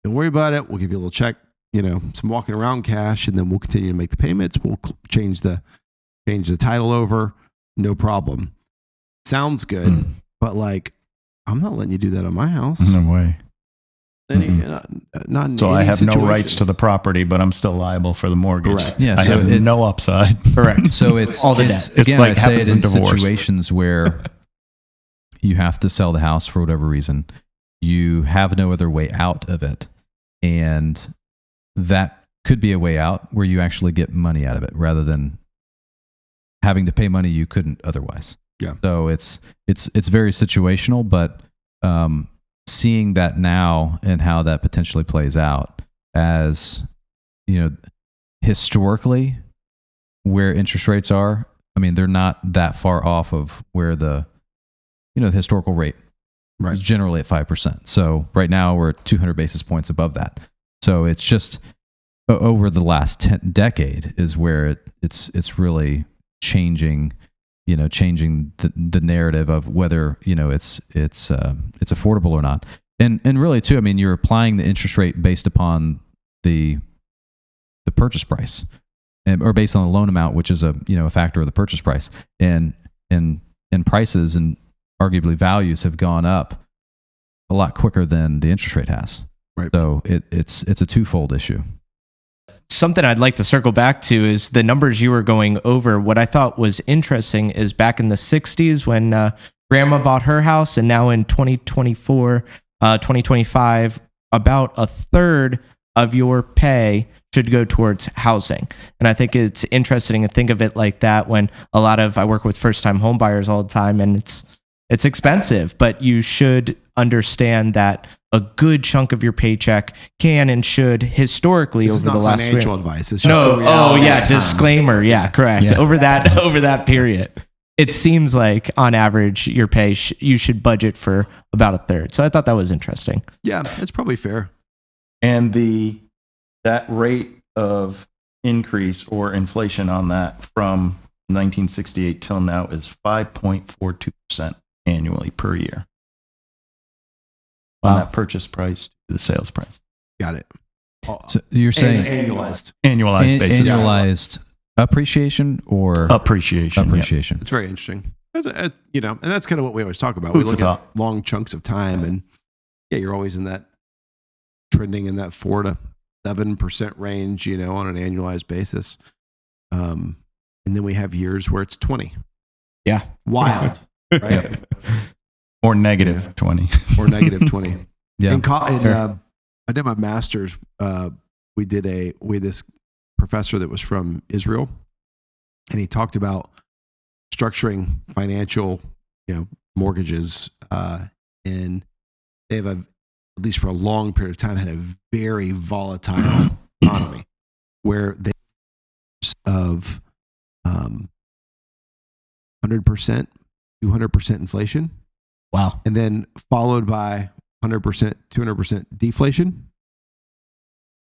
Don't worry about it. We'll give you a little check, some walking around cash, and then we'll continue to make the payments. We'll change the title over. No problem. Sounds good, but like, I'm not letting you do that on my house. No way. Not in so any I have no situations. rights to the property, but I'm still liable for the mortgage. Correct. Yeah, I so have no upside. correct. So it's All the it's, debt. again, It's like I say happens it in in divorce. situations where you have to sell the house for whatever reason. You have no other way out of it, and that could be a way out where you actually get money out of it rather than having to pay money you couldn't otherwise. Yeah. So it's very situational, but seeing that now and how that potentially plays out, as historically where interest rates are, I mean, they're not that far off of where the historical rate is generally at 5%. So right now we're at 200 basis points above that. So it's just over the last decade is where it's really changing, changing the narrative of whether, it's affordable or not. And really too, I mean, you're applying the interest rate based upon the purchase price, or based on the loan amount, which is a factor of the purchase price. And prices and arguably values have gone up a lot quicker than the interest rate has. Right. So it's a twofold issue. Something I'd like to circle back to is the numbers you were going over. What I thought was interesting is back in the 60s when grandma bought her house, and now in 2024, 2025, about a third of your pay should go towards housing. And I think it's interesting to think of it like that when I work with first-time home buyers all the time, and it's expensive, but you should understand that a good chunk of your paycheck can and should historically This is over not the last financial advice. It's just the no, reality of time. disclaimer. Yeah, correct. Yeah. Over that period, it seems like on average your pay you should budget for about a third. So I thought that was interesting. Yeah, it's probably fair. And that rate of increase or inflation on that from 1968 till now is 5.42% annually per year. On Wow. that purchase price to the sales price. Got it. So you're saying Annualized. Annualized basis. annualized appreciation or Appreciation. appreciation? It's very interesting. And that's kind of what we always talk about. Food We for look at thought. long chunks of time, and you're always in that trending in that 4 to 7% range, on an annualized basis. And then we have years where it's 20. Yeah. Wild, right? Or negative 20. Or negative 20. Yeah. I did my master's. We had this professor that was from Israel, and he talked about structuring financial, mortgages, and they have at least for a long period of time, had a very volatile economy where they of 100%, 200% inflation. Wow. And then followed by 100%, 200% deflation.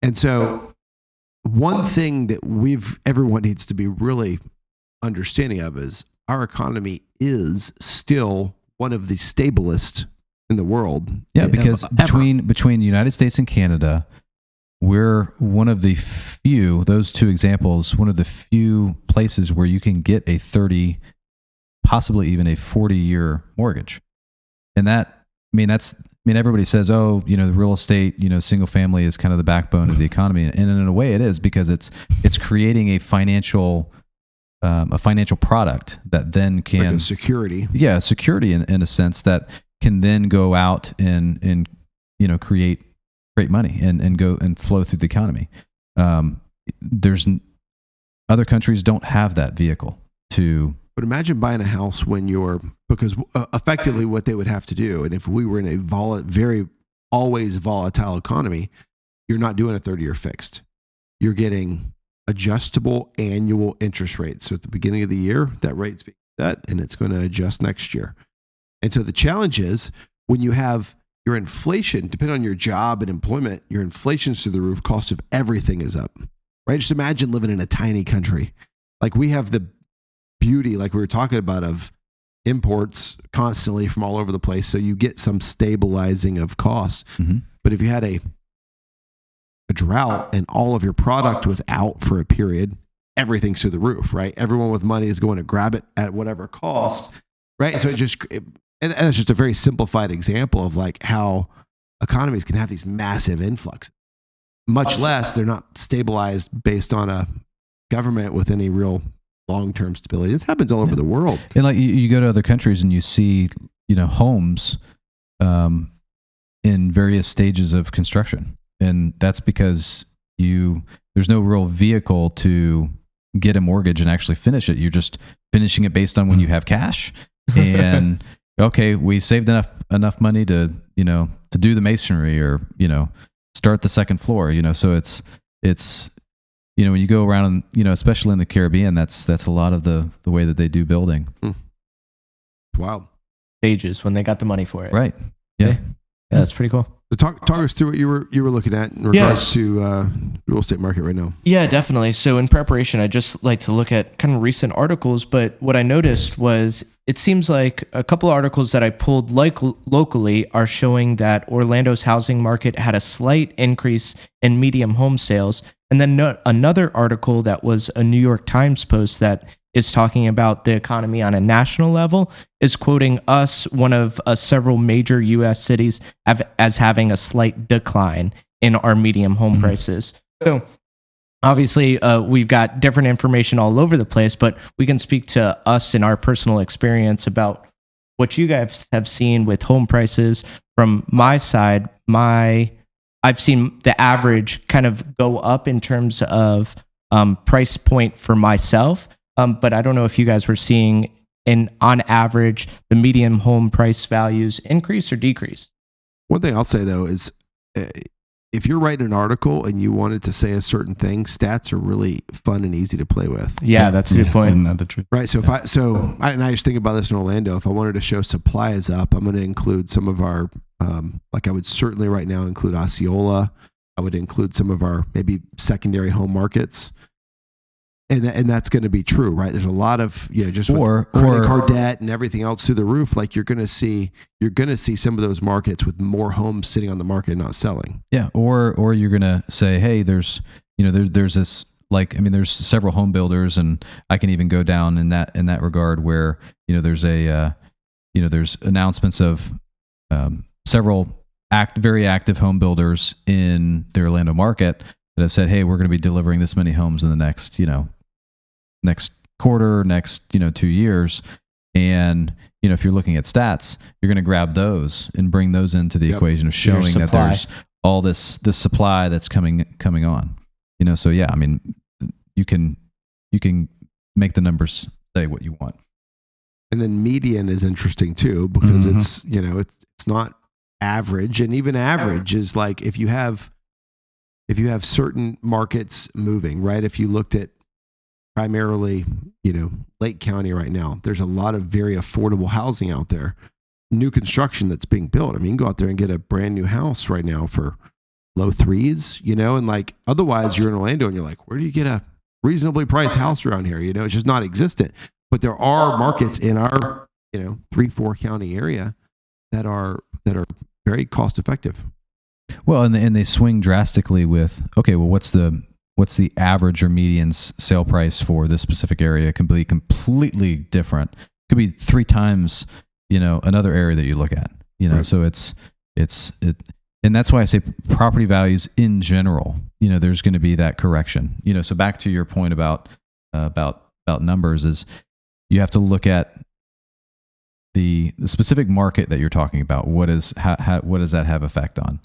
And so one thing that everyone needs to be really understanding of is our economy is still one of the stablest in the world. Yeah, because ever. between the United States and Canada, we're one of the few, those two examples, one of the few places where you can get a 30, possibly even a 40-year mortgage. And everybody says, the real estate, single family is kind of the backbone of the economy. And in a way it is, because it's creating a financial product that then can like a security. Yeah, security in a sense that can then go out and create great money and go and flow through the economy. Other countries don't have that vehicle to. But imagine buying a house because effectively what they would have to do, and if we were in a very always volatile economy, you're not doing a 30-year fixed. You're getting adjustable annual interest rates. So at the beginning of the year, that rate's being set and it's going to adjust next year. And so the challenge is when you have your inflation, depending on your job and employment, your inflation's through the roof, cost of everything is up, right? Just imagine living in a tiny country. Like we have the beauty, like we were talking about, of imports constantly from all over the place. So you get some stabilizing of costs. Mm-hmm. But if you had a drought and all of your product was out for a period, everything's through the roof, right? Everyone with money is going to grab it at whatever cost, right? So and it's just a very simplified example of like how economies can have these massive influxes. Much less they're not stabilized based on a government with any real long-term stability. This happens all over the world. And like you go to other countries and you see, homes in various stages of construction. And that's because there's no real vehicle to get a mortgage and actually finish it. You're just finishing it based on when you have cash. And okay, we saved enough money to do the masonry or, start the second floor, so it's when you go around, especially in the Caribbean, that's a lot of the way that they do building. Wow. Stages when they got the money for it. Right. Yeah. Yeah, that's pretty cool. So talk us through what you were looking at in regards to real estate market right now. Yeah, definitely. So in preparation, I just like to look at kind of recent articles, but what I noticed was it seems like a couple of articles that I pulled locally are showing that Orlando's housing market had a slight increase in medium home sales. And then another article that was a New York Times post that is talking about the economy on a national level is quoting us, one of several major U.S. cities, as having a slight decline in our medium home prices. So obviously, we've got different information all over the place, but we can speak to us in our personal experience about what you guys have seen with home prices. From my side, I've seen the average kind of go up in terms of price point for myself. But I don't know if you guys were seeing, on average, the median home price values increase or decrease. One thing I'll say, though, is if you're writing an article and you wanted to say a certain thing, stats are really fun and easy to play with. Yeah, that's a good point. Isn't that the truth? Right. So and I just think about this in Orlando. If I wanted to show supply is up, I'm going to include some of our, like I would certainly right now include Osceola. I would include some of our maybe secondary home markets. And that's going to be true, right? There's a lot of, just with credit card debt and everything else through the roof. Like you're going to see some of those markets with more homes sitting on the market and not selling. Yeah. Or you're going to say, hey, there's this, there's several home builders, and I can even go down in that regard where, there's there's announcements of several very active home builders in the Orlando market that have said, hey, we're going to be delivering this many homes in the next quarter, next 2 years. And if you're looking at stats, you're going to grab those and bring those into the equation of showing that there's all this supply that's coming on. So yeah, I mean, you can make the numbers say what you want. And then median is interesting too, because it's it's not average, and even average is like if you have certain markets moving, right? If you looked at primarily, Lake County right now, there's a lot of very affordable housing out there, new construction that's being built. I mean, you can go out there and get a brand new house right now for low threes, and like otherwise you're in Orlando and you're like, where do you get a reasonably priced house around here? It's just not existent. But there are markets in our, 3-4 county area that are very cost effective. Well, and they swing drastically with, okay, well, what's the average or median sale price for this specific area? It can be completely different. It could be 3 times, another area that you look at, right. So it's and that's why I say property values in general, there's going to be that correction, so back to your point about numbers is you have to look at the specific market that you're talking about. What does that have effect on?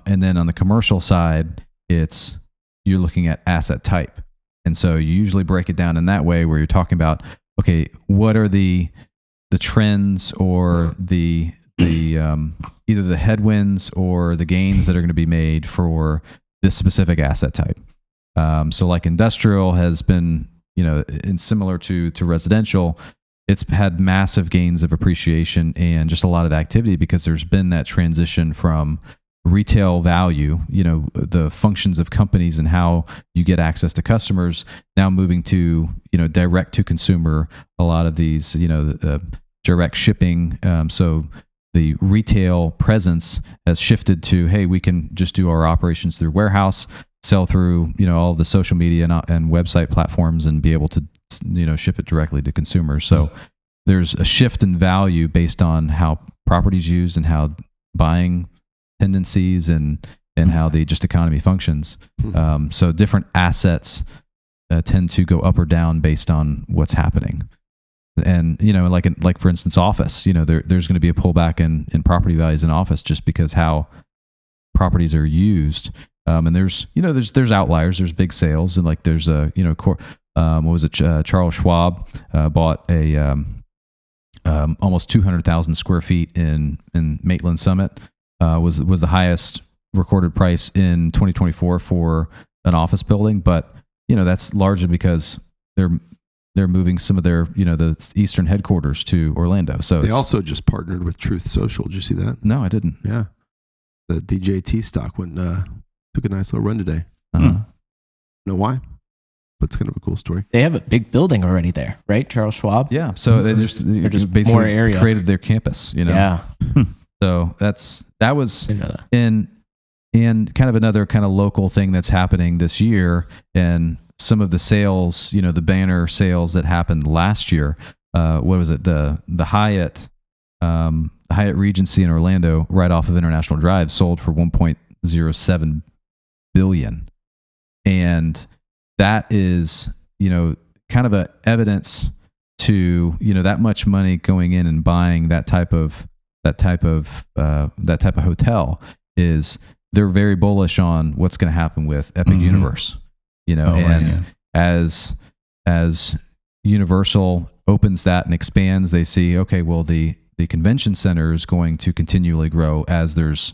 And then on the commercial side, you're looking at asset type. And so you usually break it down in that way where you're talking about, okay, what are the trends or the either the headwinds or the gains that are going to be made for this specific asset type. So like industrial has been, and similar to residential, it's had massive gains of appreciation and just a lot of activity because there's been that transition from retail value, the functions of companies and how you get access to customers, now moving to, direct to consumer, a lot of these, the direct shipping. So the retail presence has shifted to, hey, we can just do our operations through warehouse, sell through, all of the social media and website platforms and be able to, ship it directly to consumers. So there's a shift in value based on how property's used and how buying tendencies and how the just economy functions. So different assets tend to go up or down based on what's happening. And, like for instance, office, there's going to be a pullback in property values in office just because how properties are used. And there's outliers, there's big sales, and like there's Charles Schwab bought a almost 200,000 square feet in Maitland Summit. Was the highest recorded price in 2024 for an office building, but that's largely because they're moving some of their, the Eastern headquarters to Orlando. So They also just partnered with Truth Social. Did you see that? no, I didn't. Yeah. The DJT stock took a nice little run today. Uh-huh. Know why? But it's kind of a cool story. They have a big building already there, right? Charles Schwab. Yeah. So they're just basically more area. created their campus, Yeah. So that was Didn't know that. in kind of another kind of local thing that's happening this year, and some of the sales, the banner sales that happened last year. What was it? The Hyatt Regency in Orlando, right off of International Drive, sold for $1.07 billion, and that is kind of a evidence to that much money going in and buying that type of hotel is they're very bullish on what's going to happen with Epic Universe, as Universal opens that and expands, they see, okay, well, the convention center is going to continually grow as there's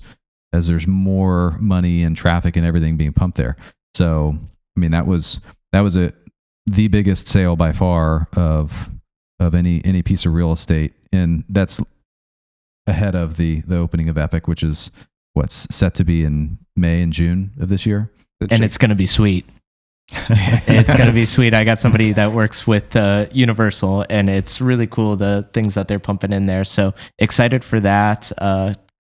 more money and traffic and everything being pumped there. So, I mean, that was the biggest sale by far of any piece of real estate, and that's ahead of the opening of Epic, which is what's set to be in May and June of this year. And it's going to be sweet. It's going to be sweet. I got somebody that works with Universal, and it's really cool, the things that they're pumping in there. So excited for that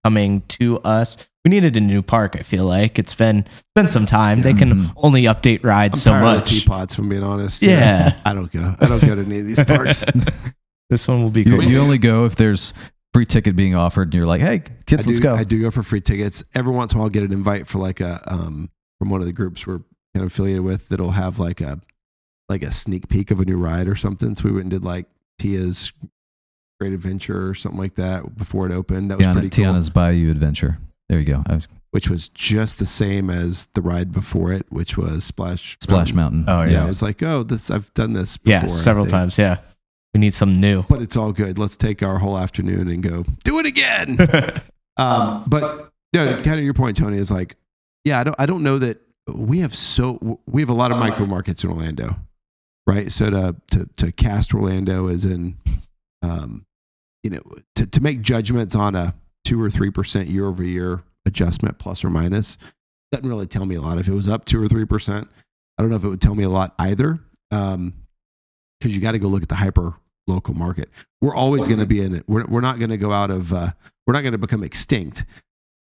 coming to us. We needed a new park, I feel like. It's been some time. They can only update rides so I'm tired of much. the teapots, if I'm being honest. Yeah. I don't go to any of these parks. This one will be cool. You only go if there's free ticket being offered, and you're like, "Hey, kids, let's go." I do go for free tickets. Every once in a while, I'll get an invite for like a from one of the groups we're kind of affiliated with that'll have like a sneak peek of a new ride or something. So we went and did like Tia's Great Adventure or something like that before it opened. That was pretty cool. Tiana's Bayou Adventure. There you go. Which was just the same as the ride before it, which was Splash Mountain. Oh Yeah, I was like, I've done this before. Yeah, several times. Yeah. We need some new. But it's all good. Let's take our whole afternoon and go do it again. But kind of your point, Tony, is like, yeah, I don't know that we have a lot of micro markets in Orlando, right? So to cast Orlando as in, to make judgments on a 2 or 3% year over year adjustment plus or minus doesn't really tell me a lot. If it was up 2 or 3%, I don't know if it would tell me a lot either. Because you got to go look at the hyper local market. We're always going to be in it. We're not going to go out of, we're not going to become extinct.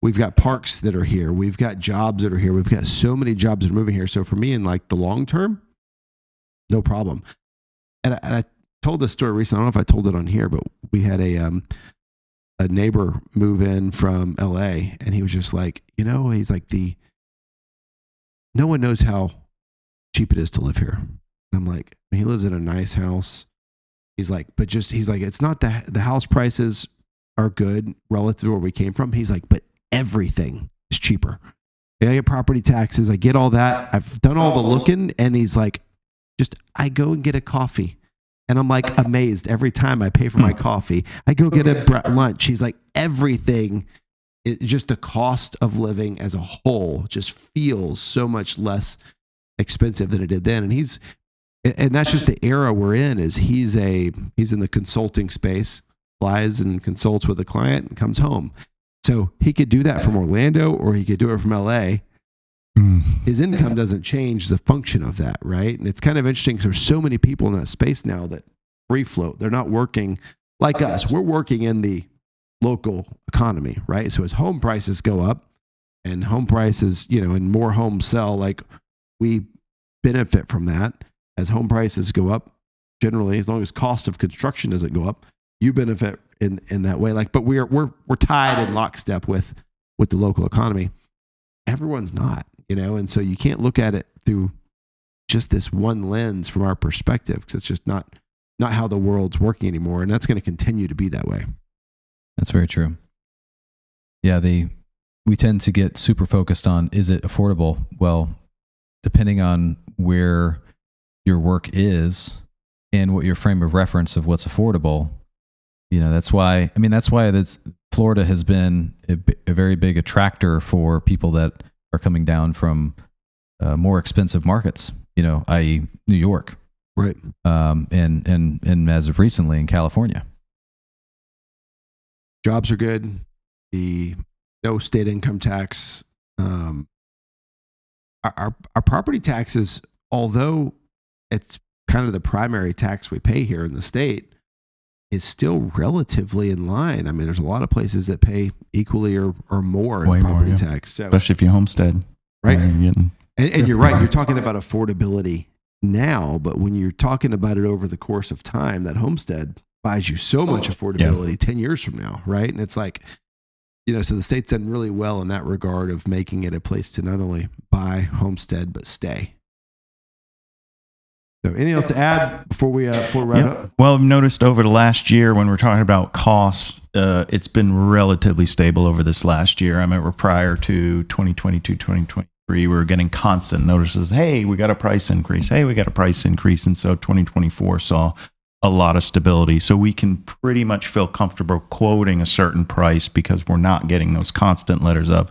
We've got parks that are here. We've got jobs that are here. We've got so many jobs that are moving here. So for me, in like the long term, no problem. And I told this story recently. I don't know if I told it on here, but we had a neighbor move in from LA, and he was just like, he's like no one knows how cheap it is to live here. And I'm like, he lives in a nice house. He's like, it's not the house prices are good relative to where we came from. He's like, but everything is cheaper. I get property taxes. I get all that. I've done all the looking. And he's like, I go and get a coffee. And I'm like amazed every time I pay for my coffee. I go get a lunch. He's like, everything, just the cost of living as a whole just feels so much less expensive than it did then. And that's just the era we're in. Is he's in the consulting space, flies and consults with a client and comes home. So he could do that from Orlando or he could do it from LA. His income doesn't change the function of that, right? And it's kind of interesting because there's so many people in that space now that free float. They're not working like us. We're working in the local economy, right? So as home prices go up and home prices, and more homes sell, like we benefit from that. As home prices go up, generally, as long as cost of construction doesn't go up, you benefit in that way. Like, but we're tied in lockstep with the local economy. Everyone's not, and so you can't look at it through just this one lens from our perspective, because it's just not how the world's working anymore, and that's going to continue to be that way. That's very true. Yeah, we tend to get super focused on, is it affordable? Well, depending on where your work is and what your frame of reference of what's affordable, that's why Florida has been a very big attractor for people that are coming down from more expensive markets, i.e. New York, Right. and as of recently in California. Jobs are good. No state income tax. Our property taxes, although it's kind of the primary tax we pay here in the state, is still relatively in line. I mean, there's a lot of places that pay equally or more in Way more, property yeah. tax. So, Especially if you homestead. right. You're getting- And you're right. You're talking about affordability now, but when you're talking about it over the course of time, that homestead buys you so much affordability 10 years from now, right? And it's like, so the state's done really well in that regard of making it a place to not only buy, homestead, but stay. So anything else to add before we wrap up? Well, I've noticed over the last year when we're talking about costs, it's been relatively stable over this last year. I remember prior to 2022, 2023, we were getting constant notices. Hey, we got a price increase. Hey, we got a price increase. And so 2024 saw a lot of stability. So we can pretty much feel comfortable quoting a certain price because we're not getting those constant letters of,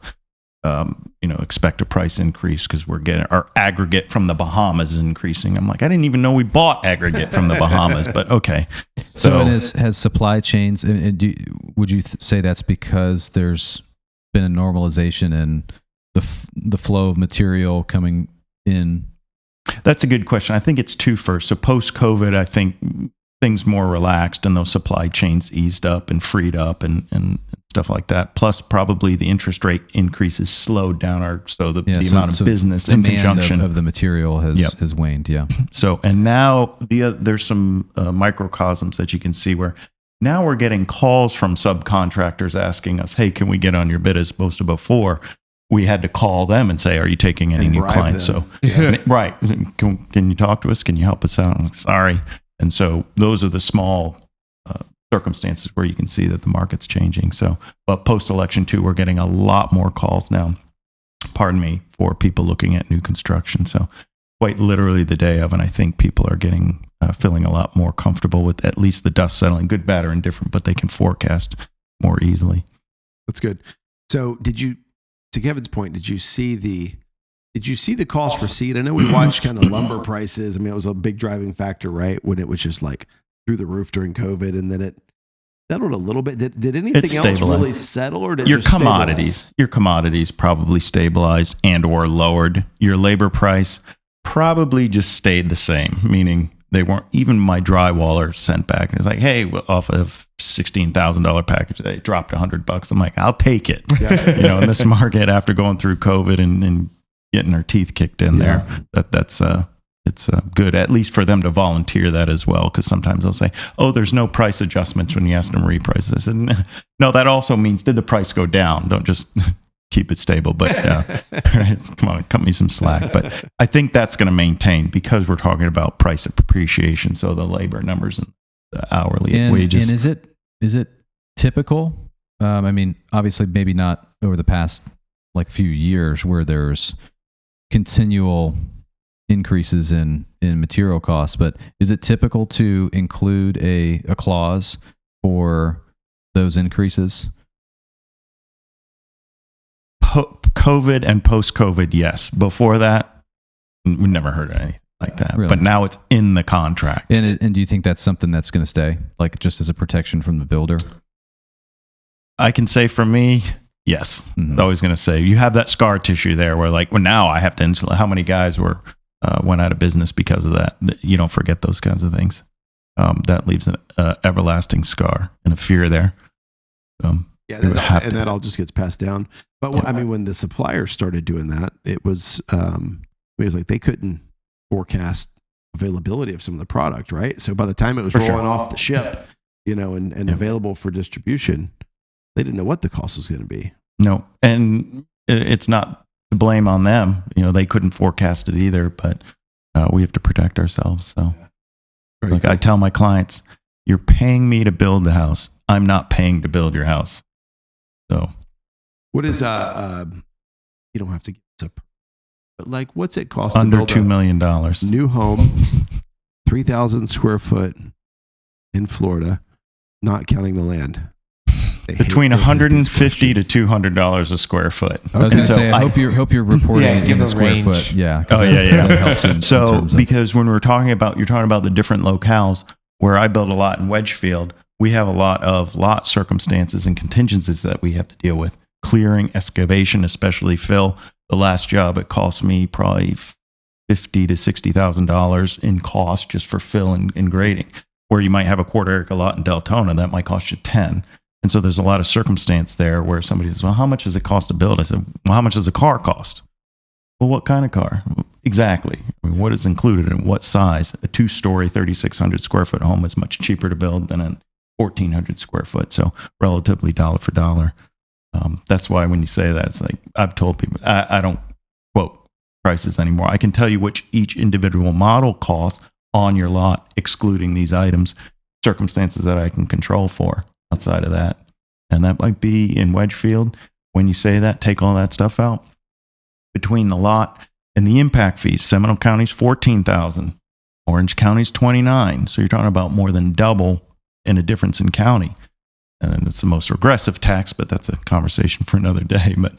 expect a price increase because we're getting our aggregate from the Bahamas is increasing. I'm like, I didn't even know we bought aggregate from the Bahamas, but okay. So has supply chains, and would you say that's because there's been a normalization in the flow of material coming in? That's a good question. I think it's two first. So post-COVID, I think things more relaxed and those supply chains eased up and freed up and stuff like that. Plus, probably the interest rate increases slowed down the amount of business in conjunction of the material has waned. Yeah. So, and now there's some microcosms that you can see where now we're getting calls from subcontractors asking us, hey, can we get on your bid, as opposed to before we had to call them and say, are you taking any new clients? them. So, right. Can you talk to us? Can you help us out? I'm like, sorry. And so those are the small circumstances where you can see that the market's changing. So, but post-election too, we're getting a lot more calls now, for people looking at new construction. So quite literally the day of, and I think people are getting, feeling a lot more comfortable with at least the dust settling, good, bad, or indifferent, but they can forecast more easily. That's good. So to Kevin's point, did you see the cost receipt? I know we watched kind of lumber prices. I mean, it was a big driving factor, right? When it was just like through the roof during COVID, and then it settled a little bit. Did anything else really settle, or did your it just commodities? stabilize? Your commodities probably stabilized and or lowered. Your labor price probably just stayed the same, meaning they weren't. Even my drywaller sent back and it's like, hey, off of $16,000 package, they dropped $100. I'm like, I'll take it. Yeah. In this market after going through COVID and getting our teeth kicked in there, that's it's good, at least for them to volunteer that as well, because sometimes they'll say, oh, there's no price adjustments when you ask them to reprice this. And no, that also means, did the price go down? Don't just keep it stable. But come on, cut me some slack. But I think that's going to maintain because we're talking about price appreciation. So the labor numbers and the hourly wages. And is it typical? I mean, obviously, maybe not over the past few years where there's continual increases in material costs, but is it typical to include a clause for those increases? COVID and post-COVID, yes. Before that, we never heard of anything like that. Really? But now it's in the contract. And do you think that's something that's going to stay, just as a protection from the builder? I can say for me, yes. Mm-hmm. I'm always going to say you have that scar tissue there where now I have to insulate. How many guys went out of business because of that? You don't forget those kinds of things. That leaves an everlasting scar and a fear there. That all just gets passed down. But when the suppliers started doing that, it was like they couldn't forecast availability of some of the product, right? So by the time it was rolling off the ship, and available for distribution, they didn't know what the cost was going to be. No, and it's not to blame on them. They couldn't forecast it either, but we have to protect ourselves. So I tell my clients, you're paying me to build the house. I'm not paying to build your house. So what is, you don't have to get up, but what's it cost under to build $2 million new home, 3,000 square foot in Florida, not counting the land? between $150 to $200 a square foot. I was going to So say, I hope you're reporting Yeah, it give in a the square range. foot. Yeah. 'cause Oh, that yeah. helps in So terms of- because when you're talking about the different locales where I build a lot in Wedgefield, we have a lot of lot circumstances and contingencies that we have to deal with. Clearing, excavation, especially fill. The last job, it cost me probably $50,000 to $60,000 in cost just for fill and grading. Where you might have a quarter acre lot in Deltona, that might cost you 10. And so there's a lot of circumstance there where somebody says, well, how much does it cost to build? I said, well, how much does a car cost? Well, what kind of car? Exactly. I mean, what is included and what size? A 2-story, 3,600 square foot home is much cheaper to build than a 1,400 square foot. So relatively dollar for dollar. That's why when you say that, it's like I've told people, I don't quote prices anymore. I can tell you which each individual model costs on your lot, excluding these items, circumstances that I can control for outside of that. And that might be in Wedgefield. When you say that, take all that stuff out. Between the lot and the impact fees, Seminole County's $14,000, Orange County's $29,000. So you're talking about more than double in a difference in county. And then it's the most regressive tax, but that's a conversation for another day. But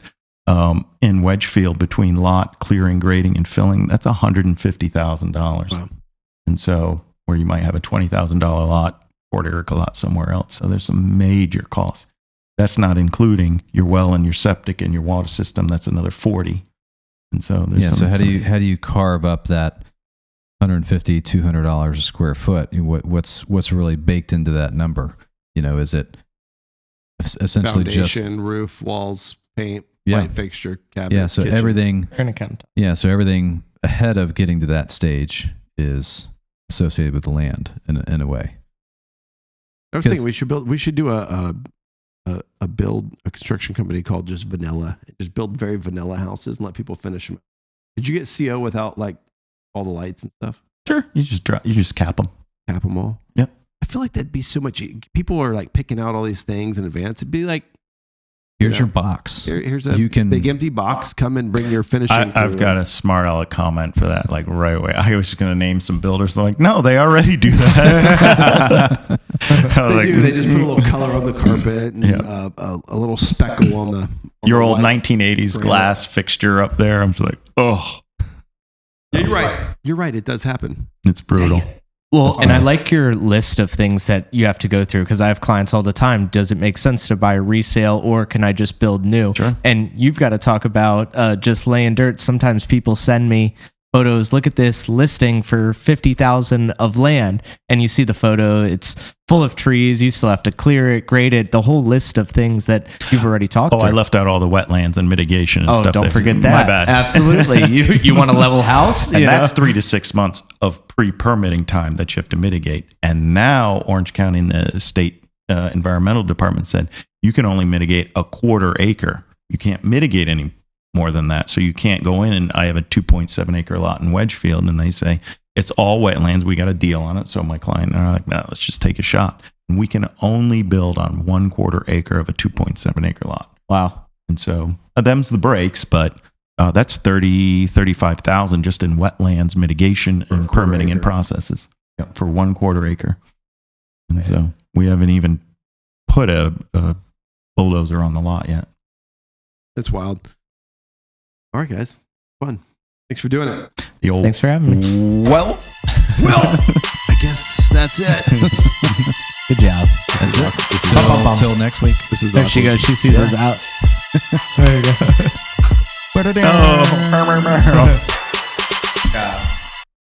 in Wedgefield, between lot clearing, grading, and filling, that's $150,000. Wow. And so where you might have a $20,000 lot, quarter acre lot somewhere else. So there's some major costs. That's not including your well and your septic and your water system. That's another 40. And so there's so how do you carve up that $150, $200 a square foot? What's really baked into that number? Is it essentially Foundation, just roof, walls, paint, Yeah. light fixture, cabinet, yeah? So kitchen. everything, We're gonna count. so everything ahead of getting to that stage is associated with the land in a way. I was thinking we should do a construction company called just vanilla. Just build very vanilla houses and let people finish them. Did you get CO without like all the lights and stuff? Sure. You just cap them. Cap them all? Yep. I feel like that'd be so much. People are like picking out all these things in advance. It'd be like, Here's your box. here's a You can- big empty box. Come and bring your finishing. I've crew got in. a smart aleck comment for that, like right away. I was just going to name some builders. They're like, no, they already do that. I was They like, do. They just put a little color on the carpet and Yeah. a little speckle on the. your the old white. 1980s Granite. glass fixture up there. I'm just like, oh, Yeah, you're right. You're right. It does happen. it's brutal. Well, and I like your list of things that you have to go through because I have clients all the time. Does it make sense to buy a resale or can I just build new? Sure. And you've got to talk about just laying dirt. Sometimes people send me photos. Look at this listing for $50,000 of land, and you see the photo. It's full of trees. You still have to clear it, grade it. The whole list of things that you've already talked. Oh, through. I left out all the wetlands and mitigation and Oh, stuff. don't forget that. My bad. Absolutely. You want a level house? And You that's know? 3 to 6 months of pre-permitting time that you have to mitigate. And now Orange County and the state environmental department said you can only mitigate a quarter acre. You can't mitigate any more than that. So you can't go in and I have a 2.7 acre lot in Wedgefield and they say it's all wetlands. We got a deal on it. So my client and I are like, no, let's just take a shot. And we can only build on 1/4 acre of a 2.7 acre lot. Wow. And so them's the breaks, but that's 35,000 just in wetlands mitigation and quarter permitting and acre. processes for 1/4 acre. And so we haven't even put a bulldozer on the lot yet. That's wild. All right, guys. Fun. Thanks for doing it. The old Thanks for having me. well. I guess that's it. Good job. That's it. Till next week. This is There she awesome. goes. She sees us out. There you go. Oh.